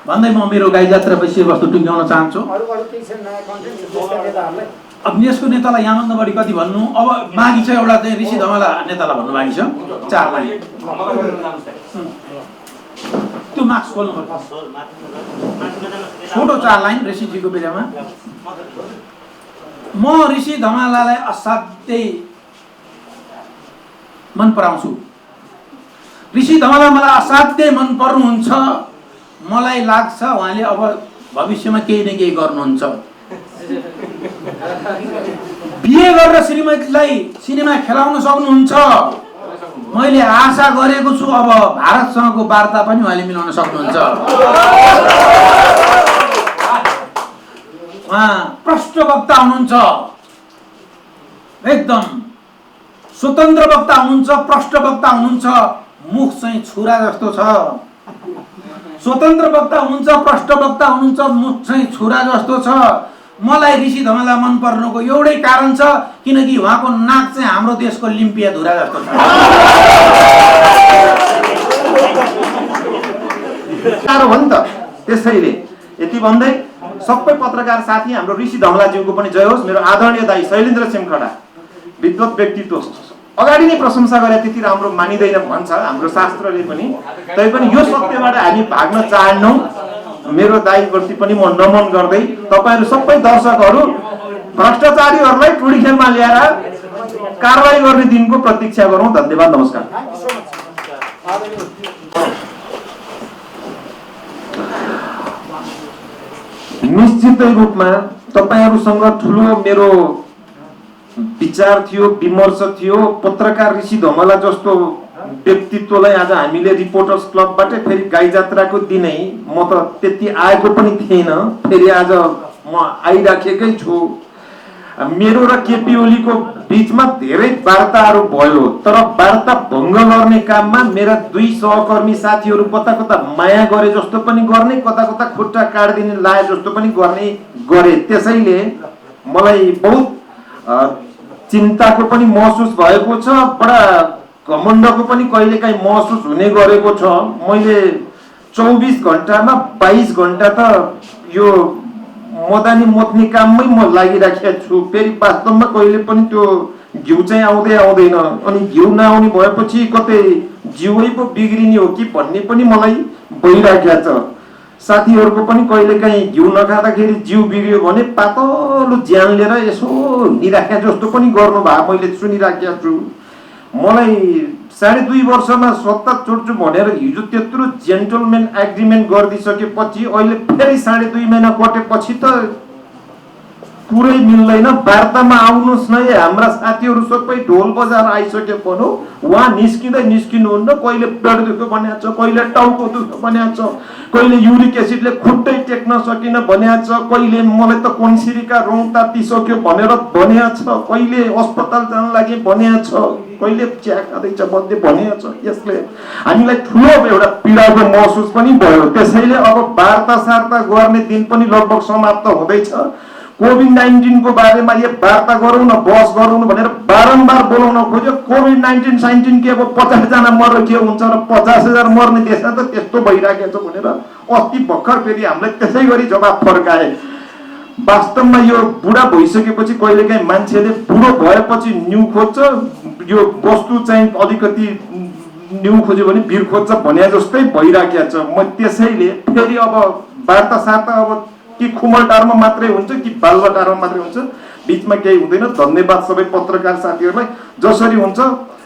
भन्दै म मेरो गाई जात्रा विषयवस्तु टुङ्ग्याउन चाहन्छु। अब देशको नेतालाई यहाँभन्दा बढी कति भन्नु? अब बाँकी छ एउटा चाहिँ ऋषि धमाला नेतालाई भन्नु बाँकी छ, 4 लाइन। त्यो मार्क्स खोल्नुपर्छ। छोटो 4 लाइन ऋषिजीको विषयमा। म ऋषि धमलालाई असाध्यै मन पराउँछु। ऋषि धमला मलाई असाध्यै मन पर्नुहुन्छ। मलाई लाग्छ उहाँले अब भविष्यमा केही न केही गर्नुहुन्छ। बिहे गरेर श्रीमतीलाई सिनेमा खेलाउन सक्नुहुन्छ। मैले आशा गरेको छु अब भारतसँगको वार्ता पनि उहाँले मिलाउन सक्नुहुन्छ। उहाँ प्रष्ट वक्ता हुनुहुन्छ, एकदम स्वतन्त्र वक्ता हुनुहुन्छ, प्रष्ट वक्ता हुनुहुन्छ। मुख चाहिँ छुरा जस्तो छ। स्वतन्त्र वक्ता हुनुहुन्छ, प्रष्ट वक्ता हुनुहुन्छ, मुख चाहिँ छुरा जस्तो छ। मलाई ऋषि धमला मन पर्नुको एउटै कारण छ, किनकि उहाँको नाक चाहिँ हाम्रो देशको लिम्पिया धुरा जस्तो छ। साह्रो हो नि त। त्यसैले यति भन्दै सबै पत्रकार साथी हाम्रो ऋषि धमलाज्यूको पनि जय होस्। मेरो आदरणीय दाइ शैलेन्द्र सिमखडा विद्वत व्यक्तित्व अगाडि नै प्रशंसा गरे त्यति राम्रो मानिँदैन भन्छ हाम्रो शास्त्रले पनि। तैपनि यो सत्यबाट हामी भाग्न चाहन्नौँ। मेरो दाइप्रति पनि म नमन गर्दै तपाईहरू सबै दर्शकहरू भ्रष्टाचारीहरूलाई टुडी खेलमा ल्याएर कारबाही गर्ने दिनको प्रतीक्षा गरौँ। धन्यवाद, नमस्कार। निश्चितै रूपमा तपाईहरूसँग ठुलो मेरो विचार थियो, विमर्श थियो। पत्रकार ऋषि धमला जस्तो व्यक्तित्वलाई आज हामीले रिपोर्टर्स क्लबबाटै फेरि गाई जात्राको दिनै म त त्यति आएको पनि थिएन, फेरि आज म आइराखेकै छु। मेरो र केपी ओलीको बीचमा धेरै वार्ताहरू भयो, तर वार्ता भङ्ग गर्ने काममा मेरा 2 सहकर्मी साथीहरू कता कता माया गरे जस्तो पनि गर्ने, कता कता खुट्टा काट्दिने लाए जस्तो पनि गरे। त्यसैले मलाई बहुत चिन्ताको पनि महसुस भएको छ, बडा घमण्डको पनि कहिलेकाहीँ महसुस हुने गरेको छ। मैले 24 घण्टामा 22 घण्टा त यो मदानी मोत्ने काममै म लागिराखेको छु। फेरि वास्तवमा कहिले पनि त्यो घिउ चाहिँ आउँदैन। अनि घिउ नआउने भएपछि कतै जिउै पो बिग्रिने हो कि भन्ने पनि मलाई भइराखेको छ। साथीहरूको पनि कहिलेकाहीँ घिउ नखाँदाखेरि जिउ बिग्रियो भने पातलो ज्यान लिएर यसो हिँडिराखे जस्तो पनि गर्नुभयो, मैले सुनिराखेको छु। मलाई 2.5 वर्षमा सत्ता छोड्छु भनेर हिजो त्यत्रो जेन्टलमेन एग्रिमेन्ट गरिदिइसकेपछि अहिले फेरि 2.5 महिना कटेपछि त कुरै मिल्दैन। वार्तामा आउनुहोस् न, हाम्रा साथीहरू सबै ढोल बजाएर आइसके भनौँ, उहाँ निस्किनुहुन्न। कहिले पेट दुख्यो भनेको छ, कहिले टाउको दुख्यो भनेको छ, कहिले युरिक एसिडले खुट्टै टेक्न सकिन भनेको छ, कहिले मलाई त कन्सिरीका रौँ तातिसक्यो भनेर भनेको छ, कहिले अस्पताल जान लागि भनेको छ, कहिले चिया खाँदैछ भन्दै भनेको छ। यसले हामीलाई ठुलो एउटा पीडाको महसुस पनि भयो। त्यसैले अब वार्ता गर्ने दिन पनि लगभग समाप्त हुँदैछ। कोभिड-19 को बारेमा यो वार्ता गरौँ न, बस गरौँ भनेर बारम्बार बोलाउन खोज्यो। कोभिड-19 के अब 50 जना मर्यो के हुन्छ र 50,000 मर्ने देशमा त त्यस्तो भइराखेको छ भनेर अस्ति भर्खर फेरि हामीलाई त्यसै गरी जवाब फर्काए। वास्तवमा यो बुढा भइसकेपछि कहिलेकाहीँ मान्छेले बुढो भएपछि न्यु खोज्छ, यो वस्तु चाहिँ अलिकति न्यु खोज्यो भने भिर खोज्छ भने जस्तै भइराखेको छ। म त्यसैले फेरि अब वार्ता अब कि खुमलटारमा मात्रै हुन्छ कि बालुवाटारमा मात्रै हुन्छ, बीचमा केही हुँदैन। धन्यवाद सबै पत्रकार साथीहरूलाई। जसरी हुन्छ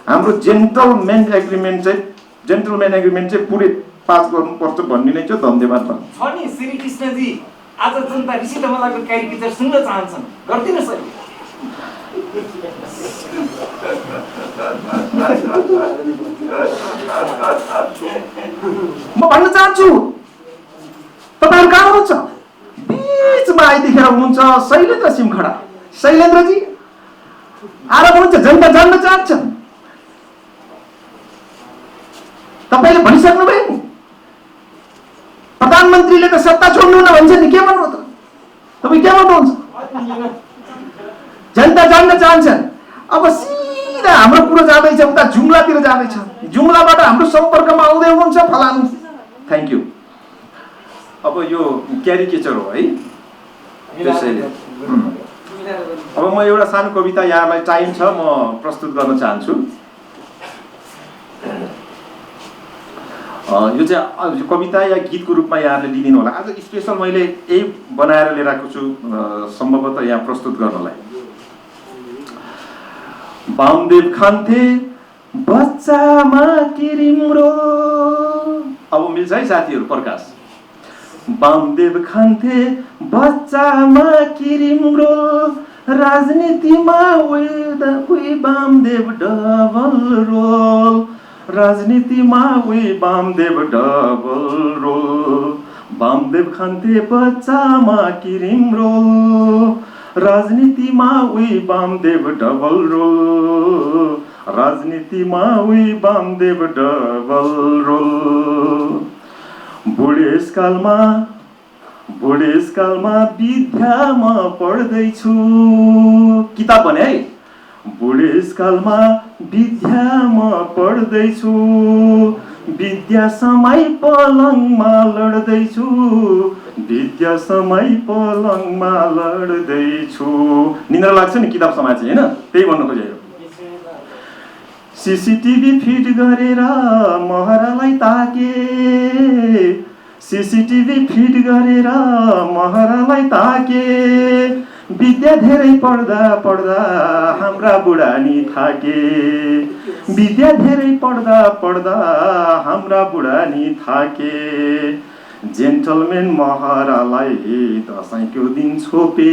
हाम्रो जेन्टलमेन एग्रिमेन्ट चाहिँ पुरै पास गर्नुपर्छ भन्ने नै छ। धन्यवाद। छ नि श्री कृष्णजी, आज जनता ऋषि धमलाको क्यारिकेचर सुन्न चाहन्छन्, गर्दिनुहोस् सर। म भन्न चाहन्छु तपाईहरु कहाँ हुनुहुन्छ? बीचमा आइदिएर हुनुहुन्छ शैलेन्द्र सिमखडा। शैलेन्द्रजी आएर हुनुहुन्छ, जनता जान्न चाहन्छन्। तपाईले भनिसक्नु भयो नि, प्रधानमन्त्रीले त सत्ता छोड्नु न भन्छ नि, के भन्नु त? तपाई के भन्नुहुन्छ? जनता जान्न चाहन्छन्। अब सिधा हाम्रो कुरो जाँदैछ उता जुम्लातिर जाँदैछ, जुम्लाबाट हाम्रो सम्पर्कमा आउँदै हुनुहुन्छ फलानु। Thank you. अब यो क्यारिकेचर हो है। त्यसैले अब म एउटा सानो कविता यहाँलाई टाइम छ, म प्रस्तुत गर्न चाहन्छु। यो चाहिँ कविता या गीतको रूपमा यहाँहरूले लिदिनु होला। आज स्पेसल मैले यही बनाएर लिएर आएको छु सम्भवतः यहाँ प्रस्तुत गर्नलाई। वामदेव खान्थे बच्चामा किरिम्रो, अब मिल्छ है साथीहरू प्रकाश। वामदेव खान्थे बच्चामा किरिम्रो, राजनीतिमा उही वामदेव डबल रोल, राजनीतिमा उही वामदेव डबल रोल। वामदेव खान्थे बच्चामा किरिम्रो, राजनीतिमा उही वामदेव डबल रोल, राजनीतिमा उही वामदेव डबल रोल। बुढेसकालमा विद्यामा पढ्दैछु, किताब भने है। बुढेसकालमा विद्यामा पढ्दैछु, विद्या समय पलङमा लड्दैछु, विद्या समय पलङमा लड्दैछु। निन्द्रा लाग्छ नि किताब समाज चाहिँ, होइन? त्यही भन्नु खोजेको। सीसीटीभी फिट गरेर महरालाई ताके, सीसीटीभी फिट गरेर महरालाई ताके, विद्या धेरै पढ्दा पढ्दा हाम्रा बुढानी थाके, विद्या धेरै पढ्दा पढ्दा हाम्रा बुढानी थाके। जेन्टलमेन महरालाई दसैँको दिन छोपे,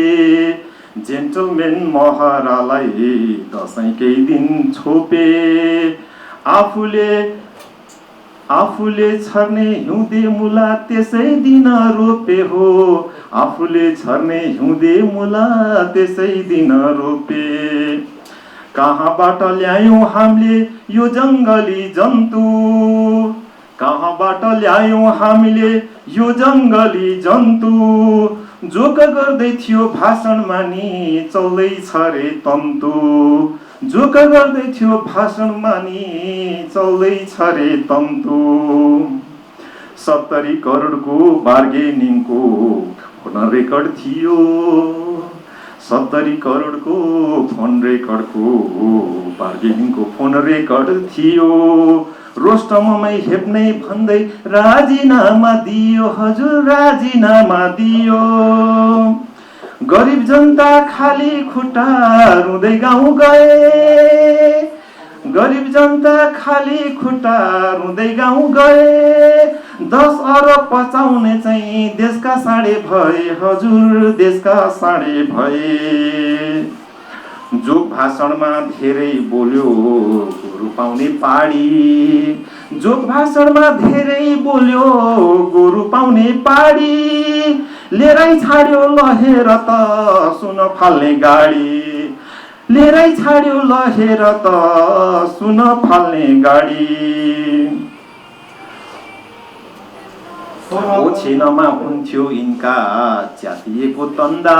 जेन्टलमेन महरालाई दसैँकै दिन छोपे। आफूले छर्ने हिउँदे मुला त्यसै दिन रोपे हो, आफूले छर्ने हिउँदे मुला त्यसै दिन रोपे। कहाँबाट ल्यायौँ हामीले यो जङ्गली जन्तु, कहाँबाट ल्यायौँ हामीले यो जङ्गली जन्तु। जोक गर्दै थियो भाषणमा नि चल्दैछ रे तन्तु, जोक गर्दै थियो भाषणमा नि चल्दैछ रे तन्तु। 70 करोडको बार्गेनिङको फोन रेकर्ड थियो, 70 करोडको फोन रेकर्डको बार्गेनिङको फोन रेकर्ड थियो। रोस्टममै हेप्नै भन्दै राजीनामा दियो, हजुर राजीनामा दियो। गरिब जनता खाली खुट्टा रुँदै गाउँ गए, गरिब जनता खाली खुट्टा रुँदै गाउँ गए। 10 अरब पचाउने चाहिँ देशका साढे भए, हजुर देशका साढे भए। जोक भाषणमा धेरै बोल्यो गोरु पाउने पाडी, जोक भाषणमा धेरै बोल्यो गोरु पाउने पाडी। लिएरै छाड्यो लहेर त सुन फाल्ने गाडी, लिएरै छाड्यो लहेर त सुन फाल्ने गाडी। ओछिनमा हुन्थ्यो यिनका च्यातिएको तन्दा,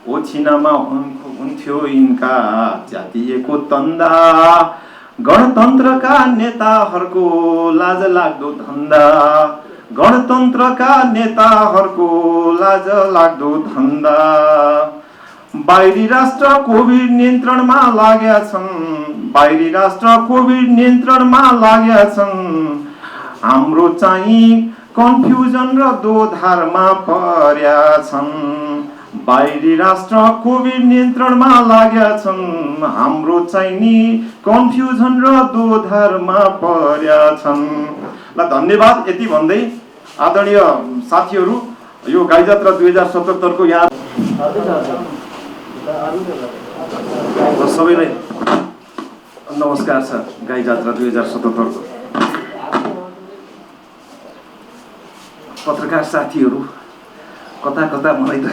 ओछिनमा हुन्थ्यो यिनका च्यातिएको तन्दा। गणतन्त्रका नेताहरूको लाज लाग्दो धन्दा, गणतन्त्रका नेताहरूको लाज लाग्दो धन्दा। बाहिरी राष्ट्र कोभिड नियन्त्रणमा लागेका छन्, बाहिरी राष्ट्र कोभिड नियन्त्रणमा लागेका छन्। हाम्रो चाहिँ कन्फ्युजन र दोधारमा पर्या छन्, बाहिरी राष्ट्र कोभिड नियन्त्रणमा लागेका छन्। हाम्रो चाहिँ नि कन्फ्युजन र दोधारमा पर्या छन्। ल धन्यवाद। यति भन्दै आदरणीय साथीहरू, यो गाई जात्रा 2077 को यहाँ सबैलाई नमस्कार छ। गाई जात्रा 2077 को पत्रकार साथीहरू कता कता मलाई त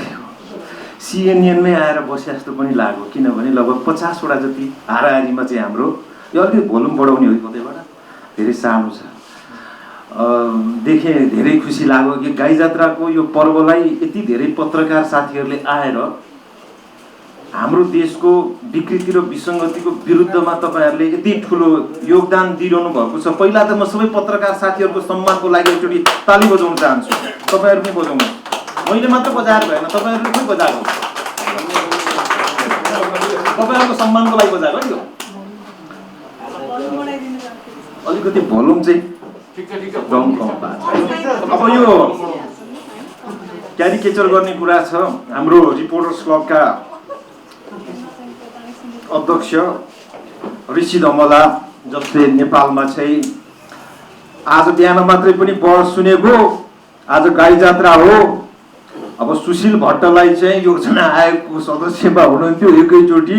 सिएनएनमै आएर बसे जस्तो पनि लाग्यो, किनभने लगभग 50 वटा जति हाराहारीमा चाहिँ हाम्रो यो अलिकति भोल्युम बढाउने हो कतैबाट, धेरै सानो छ। देखेँ धेरै खुसी लाग्यो कि गाई जात्राको यो पर्वलाई यति धेरै पत्रकार साथीहरूले आएर हाम्रो देशको विकृति र विसङ्गतिको विरुद्धमा तपाईँहरूले यति ठुलो योगदान दिइरहनु भएको छ। पहिला त म सबै पत्रकार साथीहरूको सम्मानको लागि एकचोटि ताली बजाउन चाहन्छु। तपाईँहरू पनि बजाउनु, मैले मात्र बजाएर भएन, तपाईँहरूले पनि बजाएको, तपाईँहरूको सम्मानको लागि बजाएको नि। अलिकति भोल्युम चाहिँ दम कम पाएको छ। अब यो क्यारिकेचर गर्ने कुरा छ। हाम्रो रिपोर्टर्स क्लबका अध्यक्ष ऋषि धमला जसले नेपालमा चाहिँ आज बिहान मात्रै पनि बहस सुनेको, आज गाई जात्रा हो। अब सुशील भट्टलाई चाहिँ योजना आयोगको सदस्यमा हुनुहुन्थ्यो, एकैचोटि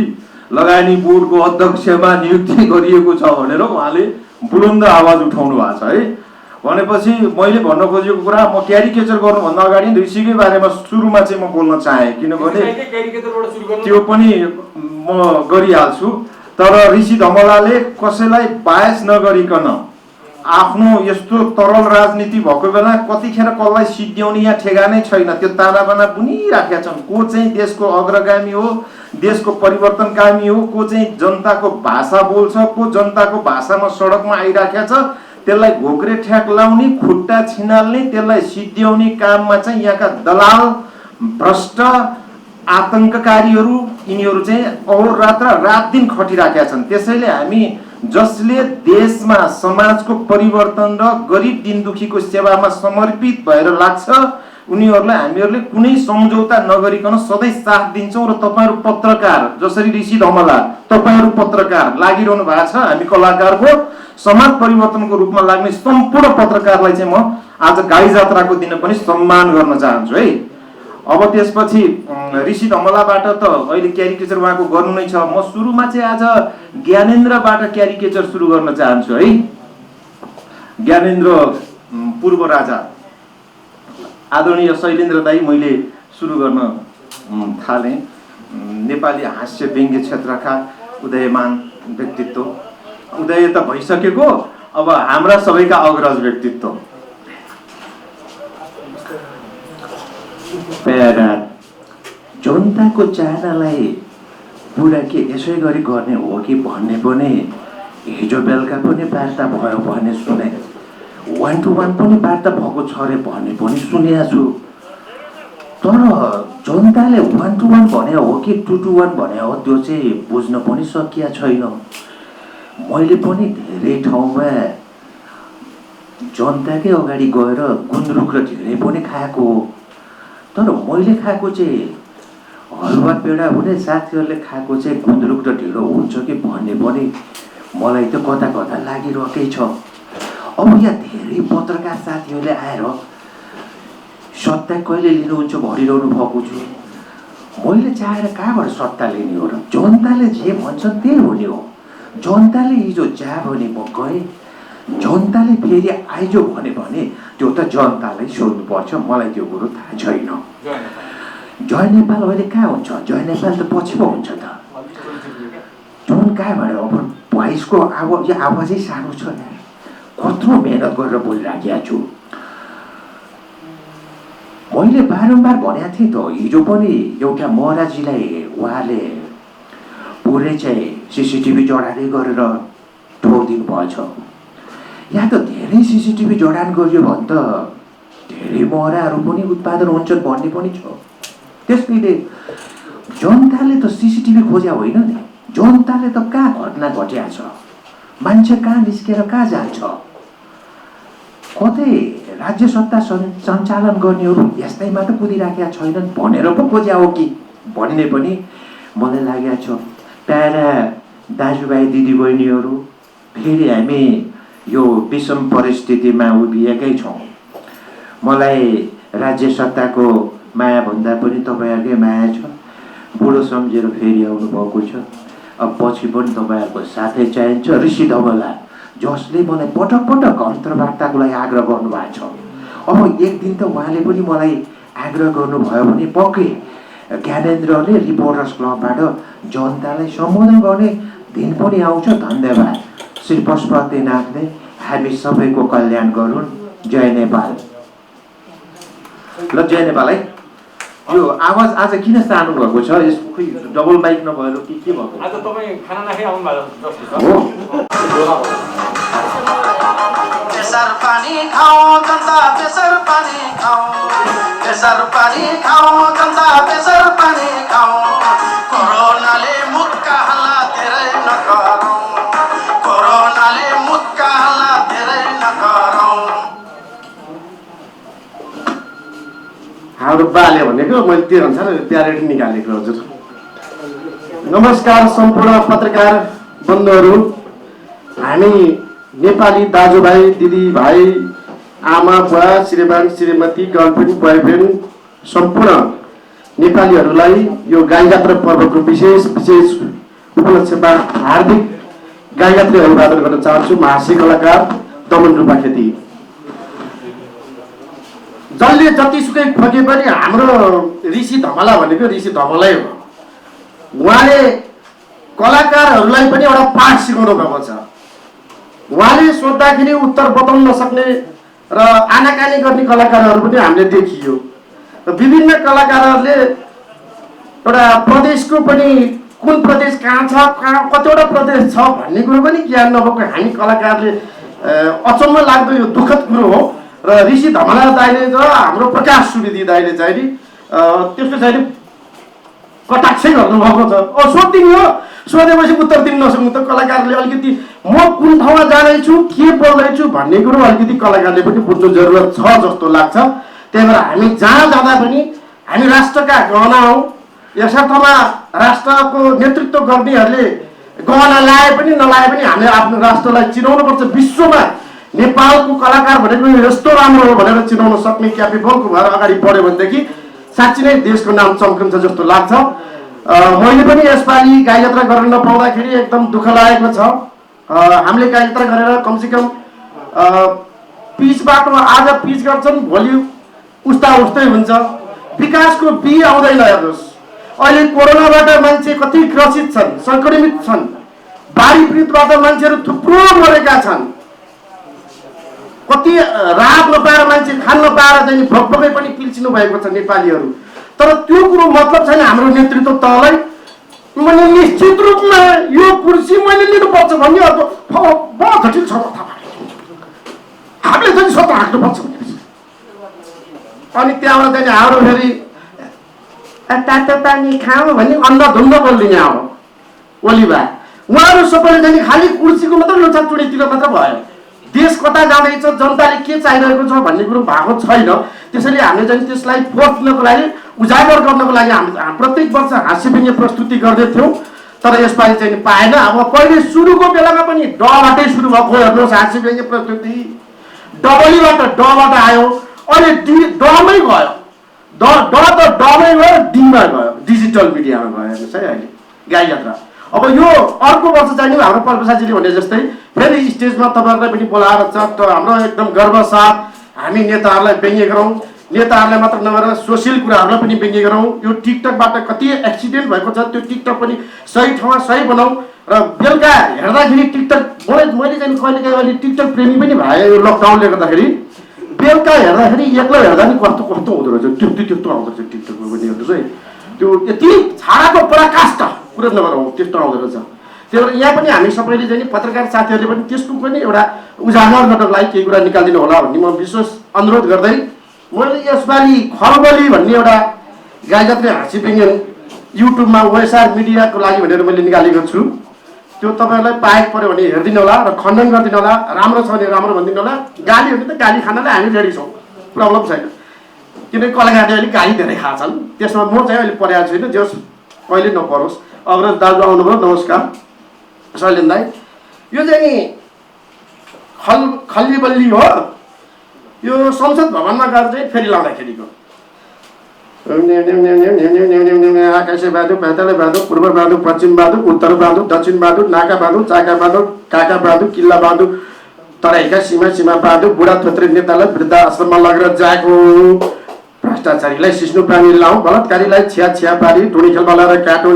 लगानी बोर्डको अध्यक्षमा नियुक्ति गरिएको छ भनेर उहाँले बुलन्द आवाज उठाउनु भएको छ है। भनेपछि मैले भन्न खोजेको कुरा, म क्यारिकेचर गर्नुभन्दा अगाडि ऋषिकै बारेमा सुरुमा चाहिँ म बोल्न चाहेँ, किनभने त्यो पनि म गरिहाल्छु। तर ऋषि धमलाले कसैलाई बायस नगरिकन आफ्नो यस्तो तरल राजनीति भएको बेला कतिखेर कसलाई सिद्ध्याउने यहाँ ठेगानै छैन, त्यो तानाबाना बुनिराखेका छन्। को चाहिँ देशको अग्रगामी हो, देशको परिवर्तनकामी हो, को चाहिँ जनताको भाषा बोल्छ, को जनताको भाषामा सडकमा आइराखेका छ, त्यसलाई घोक्रे ठ्याक लाउने, खुट्टा छिनाल्ने, त्यसलाई सिद्ध्याउने काममा चाहिँ यहाँका दलाल, भ्रष्ट, आतंककारीहरू यिनीहरू चाहिँ अहोरात्र रात दिन खटिराखेका छन्। त्यसैले हामी जसले देशमा समाजको परिवर्तन र गरिब दिनदुखीको सेवामा समर्पित भएर लाग्छ उनीहरूलाई हामीहरूले कुनै सम्झौता नगरिकन सधैँ साथ दिन्छौँ। र तपाईँहरू पत्रकार जसरी ऋषि धमला तपाईँहरू पत्रकार लागिरहनु भएको छ, हामी कलाकारको समाज परिवर्तनको रूपमा लाग्ने सम्पूर्ण पत्रकारलाई चाहिँ म आज गाई जात्राको दिन पनि सम्मान गर्न चाहन्छु है। अब त्यसपछि ऋषि धमलाबाट त अहिले क्यारिकेचर उहाँको गर्नु नै छ। म सुरुमा चाहिँ आज ज्ञानेन्द्रबाट क्यारिकेचर सुरु गर्न चाहन्छु है। ज्ञानेन्द्र पूर्व राजा आदरणीय शैलेन्द्र दाई मैले सुरु गर्न थालेँ। नेपाली हास्य व्यङ्ग्य क्षेत्रका उदयमान व्यक्तित्व, उदय त भइसकेको, अब हाम्रा सबैका अग्रज व्यक्तित्व। प्यारा जनताको चाहनालाई पुरा के यसै गरी गर्ने हो कि भन्ने पनि हिजो बेलुका पनि वार्ता भयो भने सुने, 1 to 1 पनि वार्ता भएको छ अरे भन्ने पनि सुनेको छु। तर जनताले 1 to 1 भने हो कि 2 to 1 भने हो त्यो चाहिँ बुझ्न पनि सकिया छैन। मैले पनि धेरै ठाउँमा जनताकै अगाडि गएर गुन्द्रुक र ढिँडे पनि खाएको हो। तर मैले खाएको चाहिँ हलुवा पेडा हुने, साथीहरूले खाएको चाहिँ गुन्द्रुक र ढिँडो हुन्छ कि भन्ने पनि मलाई त कता कता लागिरहेकै छ। अब यहाँ धेरै पत्रकार साथीहरूले आएर सत्ता कहिले लिनुहुन्छ भनिरहनु भएको छु। मैले चाहेर कहाँबाट सत्ता लिने हो र? जनताले जे भन्छन् त्यही हुने हो। जनताले हिजो जा भने म गएँ, जनताले फेरि आइजो भने त्यो त जनतालाई सोध्नुपर्छ, मलाई त्यो कुरो थाहा छैन। जय नेपाल अहिले कहाँ हुन्छ? जय नेपाल त पछि पो हुन्छ त। जुन कहाँबाट अब भोइसको आवाजै सानो छ, कत्रो मेहनत गरेर बोलिराखेको छु। मैले बारम्बार भनेको थिएँ त, हिजो पनि एउटा महाराजीलाई उहाँले पुरै चाहिँ सिसिटिभी जडानै गरेर ठोकिदिनु भएछ। यहाँ त धेरै सिसिटिभी जडान गरियो भने त धेरै महराहरू पनि उत्पादन हुन्छन् भन्ने पनि छ। त्यसैले जनताले त सिसिटिभी खोज्या होइन नि, जनताले त कहाँ घटना घटिया छ, मान्छे कहाँ निस्केर कहाँ जान्छ, कतै राज्य सत्ता सञ्चालन गर्नेहरू यस्तैमा त कुदिराखेका छैनन् भनेर पो खोज्या हो कि भन्ने पनि मलाई लागेको छ। प्यारा दाजुभाइ दिदीबहिनीहरू, फेरि हामी यो विषम परिस्थितिमा उभिएकै छौँ। मलाई राज्य सत्ताको माया भन्दा पनि तपाईँहरूकै माया छ। बुढो सम्झेर फेरि आउनुभएको छ। अब पछि पनि तपाईँहरूको साथै चाहिन्छ। ऋषि धमला जसले मलाई पटक पटक अन्तर्वार्ताको लागि आग्रह गर्नुभएको छ, अब एक दिन त उहाँले पनि मलाई आग्रह गर्नुभयो भने पक्कै ज्ञानेन्द्रले रिपोर्टर्स क्लबबाट जनतालाई सम्बोधन गर्ने दिन पनि आउँछ। धन्यवाद। श्री पशुपतिनाथले हामी सबैको कल्याण गरून्। जय नेपाल। ल जय नेपाल है। यो आवाज आज किन सानो भएको छ? यसको खोइ डबल माइक नभएर के भएको? आज तपाईँ खाना नखाइ आउनु भएको जस्तो छ। बेसर पानी खाऊ जनता, बेसर पानी खाऊ, बेसर पानी खाऊ जनता, बेसर पानी खाऊ। कोरोनाले मुक्का हल्ला धेरै नगरौँ, कोरोनाले मुक्का हल्ला धेरै नगरौँ। हाम्रो बाले भनेको मैले त्यो अनुसार प्यारेड निकालेको हजुर। नमस्कार सम्पूर्ण पत्रकार बन्धुहरू, हामी नेपाली दाजुभाइ दिदीभाइ आमा बुवा श्रीमान श्रीमती गर्लफ्रेन्ड बोयफ्रेन्ड सम्पूर्ण नेपालीहरूलाई यो गाई जात्रा पर्वको विशेष उपलक्ष्यमा हार्दिक गाई जात्रा अभिवादन गर्न चाहन्छु। महासी कलाकार दमन रूपा खेती। जसले जतिसुकै खोजे पनि हाम्रो ऋषि धमला भनेको ऋषि धमलै हो। उहाँले कलाकारहरूलाई पनि एउटा पाठ सिकाउनु भएको छ। उहाँले सोद्धाखेरि उत्तर बताउन नसक्ने र आनाकानी गर्ने कलाकारहरू पनि हामीले देखियो। विभिन्न कलाकारहरूले एउटा प्रदेशको पनि कुन प्रदेश कहाँ छ, कहाँ कतिवटा प्रदेश छ भन्ने कुरो पनि ज्ञान नभएको हामी कलाकारले अचम्म लाग्दो यो दुःखद कुरो हो। र ऋषि धमला दाइले र हाम्रो प्रकाश सुवेदी दाइले चाहिँ नि त्यसको चाहिँ कटाक्षै गर्नुभएको छ। सोधिदिनु हो, सोधेपछि उत्तर दिन नसक्नु त कलाकारले अलिकति म कुन ठाउँमा जाँदैछु के बोल्दैछु भन्ने कुरो अलिकति कलाकारले पनि बुझ्नु जरुरत छ जस्तो लाग्छ। त्यही भएर हामी जहाँ जाँदा पनि हामी राष्ट्रका गहना हौ। यसर्थमा राष्ट्रको नेतृत्व गर्नेहरूले गहना लाए पनि नलाए पनि हामीले आफ्नो राष्ट्रलाई चिनाउनुपर्छ। विश्वमा नेपालको कलाकार भनेको यस्तो राम्रो हो भनेर चिनाउन सक्ने क्यापेबलको भएर अगाडि बढ्यो भनेदेखि साँच्चै नै देशको नाम चम्किन्छ जस्तो लाग्छ। मैले पनि यसपालि गाई यात्रा गर्न नपाउँदाखेरि एकदम दुःख लागेको छ। हामीले गाई यात्रा गरेर कमसेकम पिचबाट आज पिच गर्छन्, भोलि उस्ता उस्तै हुन्छ। विकासको बी आउँदैन। हेर्नुहोस् अहिले कोरोनाबाट मान्छे कति ग्रसित छन्, संक्रमित छन्। बाढी पीडितबाट मान्छेहरू थुप्रो मरेका छन्। कति राहत नपाएर मान्छे खान नपाएर चाहिँ भोकभोकै पनि पिल्सिनु भएको छ नेपालीहरू। तर त्यो कुरो मतलब छैन हाम्रो नेतृत्व तहलाई मैले निश्चित रूपमा यो कुर्सी मैले लिनुपर्छ भन्ने अर्थ बहुत जटिल छ। हामीले चाहिँ सत्ता हाँक्नुपर्छ अनि त्यहाँबाट चाहिँ हाम्रो फेरि तातो पानी खाऊ भन्ने अन्धधुन्ध बोलिदिने अब ओलीबा उहाँहरू सबैले चाहिँ खालि कुर्सीको मात्रै लोछाचुडीतिर मात्र भयो। देश कता जाँदैछ, जनताले के चाहिरहेको छ भन्ने कुरो भएको छैन। त्यसैले हामीले चाहिँ त्यसलाई फोर्स दिनको लागि उजागर गर्नको लागि हामी प्रत्येक वर्ष हाँस्यव्यङ्ग्य प्रस्तुति गर्दैथ्यौँ। तर यसपालि चाहिँ पाएन। अब पहिले सुरुको बेलामा पनि डबाटै सुरु भएको। हेर्नुहोस् हाँस्यव्यङ्ग्य प्रस्तुति डबलीबाट आयो, अहिले डमै गयो। ड त डमै गयो, डीमा गयो, डिजिटल मिडियामा गयो। हेर्नुहोस् है अहिले गाई यात्रा। अब यो अर्को वर्ष चाहिँ हाम्रो प्रसादजीले भने जस्तै फेरि स्टेजमा तपाईँहरूलाई पनि बोलाएर चट्ट हाम्रो एकदम गर्व साथ हामी नेताहरूलाई व्यङ्ग्य गरौँ। नेताहरूलाई मात्र नगरेर सोसियल कुराहरूलाई पनि व्यङ्ग्य गरौँ। यो टिकटकबाट कति एक्सिडेन्ट भएको छ त्यो टिकटक पनि सही ठाउँमा सही बनाऊ। र बेलुका हेर्दाखेरि टिकटक मैले चाहिँ कहिलेकाहीँ अहिले टिकटक प्रेमी पनि भए यो लकडाउनले गर्दाखेरि। बेलुका हेर्दाखेरि एक्लै हेर्दा नि कस्तो कस्तो हुँदो रहेछ, त्यस्तो आउँदो रहेछ टिकटकमा पनि। हेर्नुहोस् है त्यो यति छाडाको पराकाष्ठ कुरो नगरौँ त्यस्तो आउँदो रहेछ। त्यही भएर यहाँ पनि हामी सबैले चाहिँ पत्रकार साथीहरूले पनि त्यसको पनि एउटा उजागर गर्नको लागि केही कुरा निकालिदिनु होला भन्ने म विशेष अनुरोध गर्दै मैले यसपालि खलबली भन्ने एउटा गाई जात्रा हाँस्यव्यङ्ग्य युट्युबमा वेसार मिडियाको लागि भनेर मैले निकालेको छु। त्यो तपाईँहरूलाई पाएको पऱ्यो भने हेरिदिनु होला र खण्डन गरिदिनु होला। राम्रो छ भने राम्रो भनिदिनु होला। गाली हो भने त गाली खानलाई हामी रेडी छौँ, प्रब्लम छैन। किनकि कलाकारले अलिक गाली धेरै खाएको छन्, त्यसमा म चाहिँ अहिले परेको छैन। जस कहिले नपरोस्। अग्रज दाजु आउनुभयो, नमस्कार शैलेन दाई। यो चाहिँ खल्ली बल्ली हो। यो संसद भवनमा गएर चाहिँ फेरि लाउँदाखेरिको आकाशे बाँधु, पाताले बाँधु, पूर्व बाँधु, पश्चिम बाँधु, उत्तर बाँधु, दक्षिण बाँधु, नाका बाँधु, चाका बाँधु, काका बाँधु, किल्ला बाँधु, तराईका सीमा बाँधु, बुढा थोत्रे नेतालाई वृद्ध आश्रममा लगेर जाएको। भ्रष्टाचारीलाई सिस्नु पानी लाउँ, बलात्कारीलाई छ्या पारी, टुणी खेलमा लगाएर काटो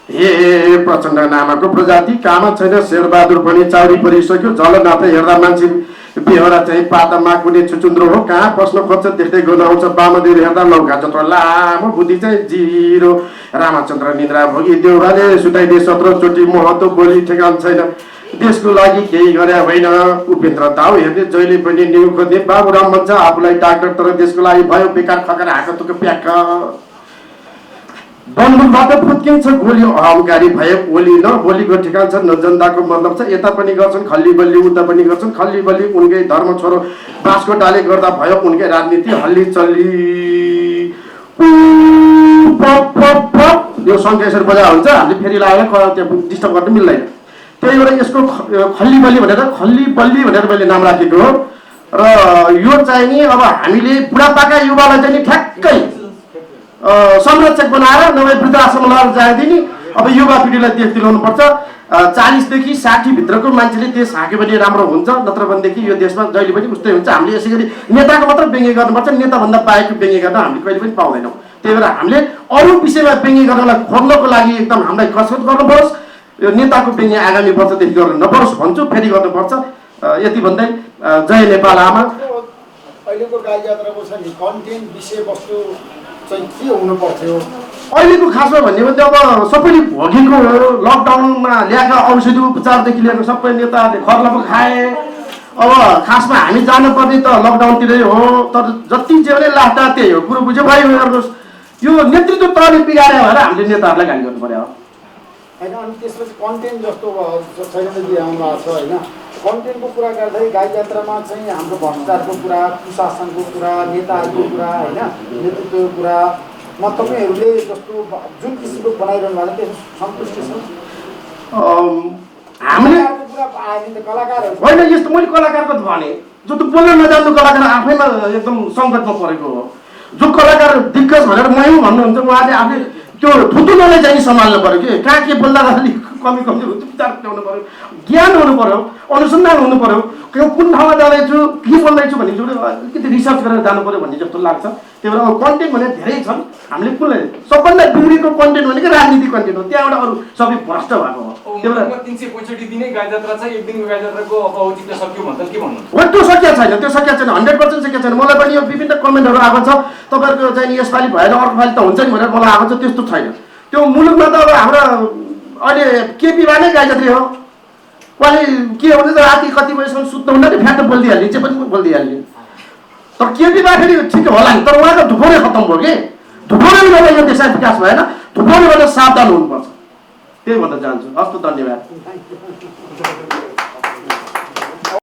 हे प्रचण्ड नामको प्रजाति कामा छैन। शेरबहादुर पनि चाउरी परिसक्यो। जलनाथ हेर्दा मान्छे बेहोरा चाहिँ पातामा कुनै छुचुन्द्रो हो। कहाँ बस्न खोज्छ देख्दै गनाउँछ। वामदेव हेर्दा लौका जत्रो लामो, बुद्धि चाहिँ जिरो। रामचन्द्र निद्रा भोगी देउराले सुताइदिए 17 चोटि। महत्त्व बोली ठेगान छैन। देशको लागि केही गरे होइन। उपेन्द्र दाउ हेर्ने जहिले पनि न्यु खोज्ने। बाबुराम भन्छ आफूलाई डाक्टर, तर देशको लागि भयो बेकार खकेर हाका तुक प्याक। बन्दुकबाट फुत्किन्छ गोली अहङ्कारी भए ओली न बोलीको ठिकान छ न जनताको मतलब छ यता पनि गर्छन् खल्ली बल्ली उता पनि गर्छन् खल्ली बल्ली उनकै धर्म छोरो बाँसको डाले गर्दा भयो उनकै राजनीति हल्ली चल्ली यो सङ्घ यसरी बजा हुन्छ हामीले फेरि लगाएर त्यहाँ डिस्टर्ब गर्न मिल्दैन त्यही भएर यसको खल्ली बल्ली भनेर मैले नाम राखेको हो र यो चाहिँ नि अब हामीले बुढापाका युवालाई चाहिँ नि ठ्याक्कै संरक्षक बनाएर नभए वृद्धाश्रम लगाएर जाँदिने अब युवा पिँढीलाई देश दिलाउनुपर्छ 40 देखि 60 भित्रको मान्छेले देश हाक्यो भने राम्रो हुन्छ नत्र भनेदेखि यो देशमा जहिले पनि उस्तै हुन्छ हामीले यसै गरी नेताको मात्र व्यङ्ग्य गर्नुपर्छ नेताभन्दा बाहेकको व्यङ्ग्य गर्न हामीले कहिले पनि पाउँदैनौँ त्यही भएर हामीले अरू विषयमा व्यङ्ग्य गर्नलाई खोज्नको लागि एकदम हामीलाई कसरत गर्नुपर्छ यो नेताको व्यङ्ग्य आगामी वर्षदेखि गर्न नपरोस् भन्छु फेरि गर्नुपर्छ यति भन्दै जय नेपाल आमा अहिलेको गाई यात्राको छ नि कन्टेन्ट विषयवस्तु चाहिँ के हुनु पर्थ्यो अहिलेको खासमा भन्ने भने अब सबैले भोगेको लकडाउनमा ल्याएका औषधि उपचारदेखि लिएर सबै नेताहरूले खर्लप खाए अब खासमा हामी जानुपर्ने त लकडाउनतिरै हो तर जति जे भने लास्टा त्यही हो कुरो बुझ्यो भाइ हेर्नुहोस् यो नेतृत्व तहले बिगार्यो भनेर हामीले नेताहरूलाई गाली गर्नु पर्यो होइन अनि त्यसपछि कन्टेन्ट जस्तो छैन आउनु छ होइन कन्टेन्टको कुरा गर्दाखेरि गाई यात्रामा चाहिँ हाम्रो भ्रष्टाचारको कुरा कुशासनको कुरा नेताहरूको कुरा होइन नेतृत्वको कुरा म तपाईँहरूले जस्तो जुन किसिमको बनाइरहनु भएको त्यसमा सन्तुष्टि छ हामीले कलाकारहरू होइन यस्तो मैले कलाकारको भने जो त बोल्न नजान्नु कलाकार आफैमा एकदम सङ्कटमा परेको हो जो कलाकार दिग्गज भनेर मै भन्नुहुन्छ उहाँले आफै त्यो थुतुलोलाई चाहिँ सम्हाल्नु पऱ्यो कि कहाँ के बोल्दा अलिक कमी हुन्छ विचार ल्याउनु पऱ्यो ज्ञान हुनु पऱ्यो अनुसन्धान हुनु पऱ्यो कुन ठाउँमा जाँदैछु के बोल्दैछु भन्ने जो अलिकति रिसर्च गरेर जानु पऱ्यो भन्ने जस्तो लाग्छ त्यही भएर अब कन्टेन्ट भने धेरै छन् हामीले कुनलाई सबभन्दा बिग्रेको कन्टेन्ट भनेको राजनीतिक कन्टेन्ट हो त्यहाँबाट अरू सबै भ्रष्ट भएको हो त्यही भएर 365 दिनै गाई यात्रा छ एक दिनको गाई यात्राको अब औचित्य सक्यो भन्दा के भन्नु हो त्यो सकिया छैन 100% सकिया छैन मलाई पनि यो विभिन्न कमेन्टहरू आएको छ तपाईँहरूको चाहिँ यसपालि भएर अर्को पालि त हुन्छ नि भनेर मलाई आएको छ त्यस्तो छैन त्यो मुलुकमा त अब हाम्रो अहिले केपीमा नै गाई यात्री हो उहाँले के हो भने राति कति बजीसम्म सुत्नु हुँदा नि फ्याट बोलिदिइहाल्ने जे पनि बोलिदिइहाल्ने तर केपीमा फेरि ठिक होला नि तर उहाँको धुपोरै खत्तम भयो कि धुपोरै गर्दा यो देश विकास भएन धुपोरै गर्दा सावधान हुनुपर्छ त्यही भन्न चाहन्छु हस् त धन्यवाद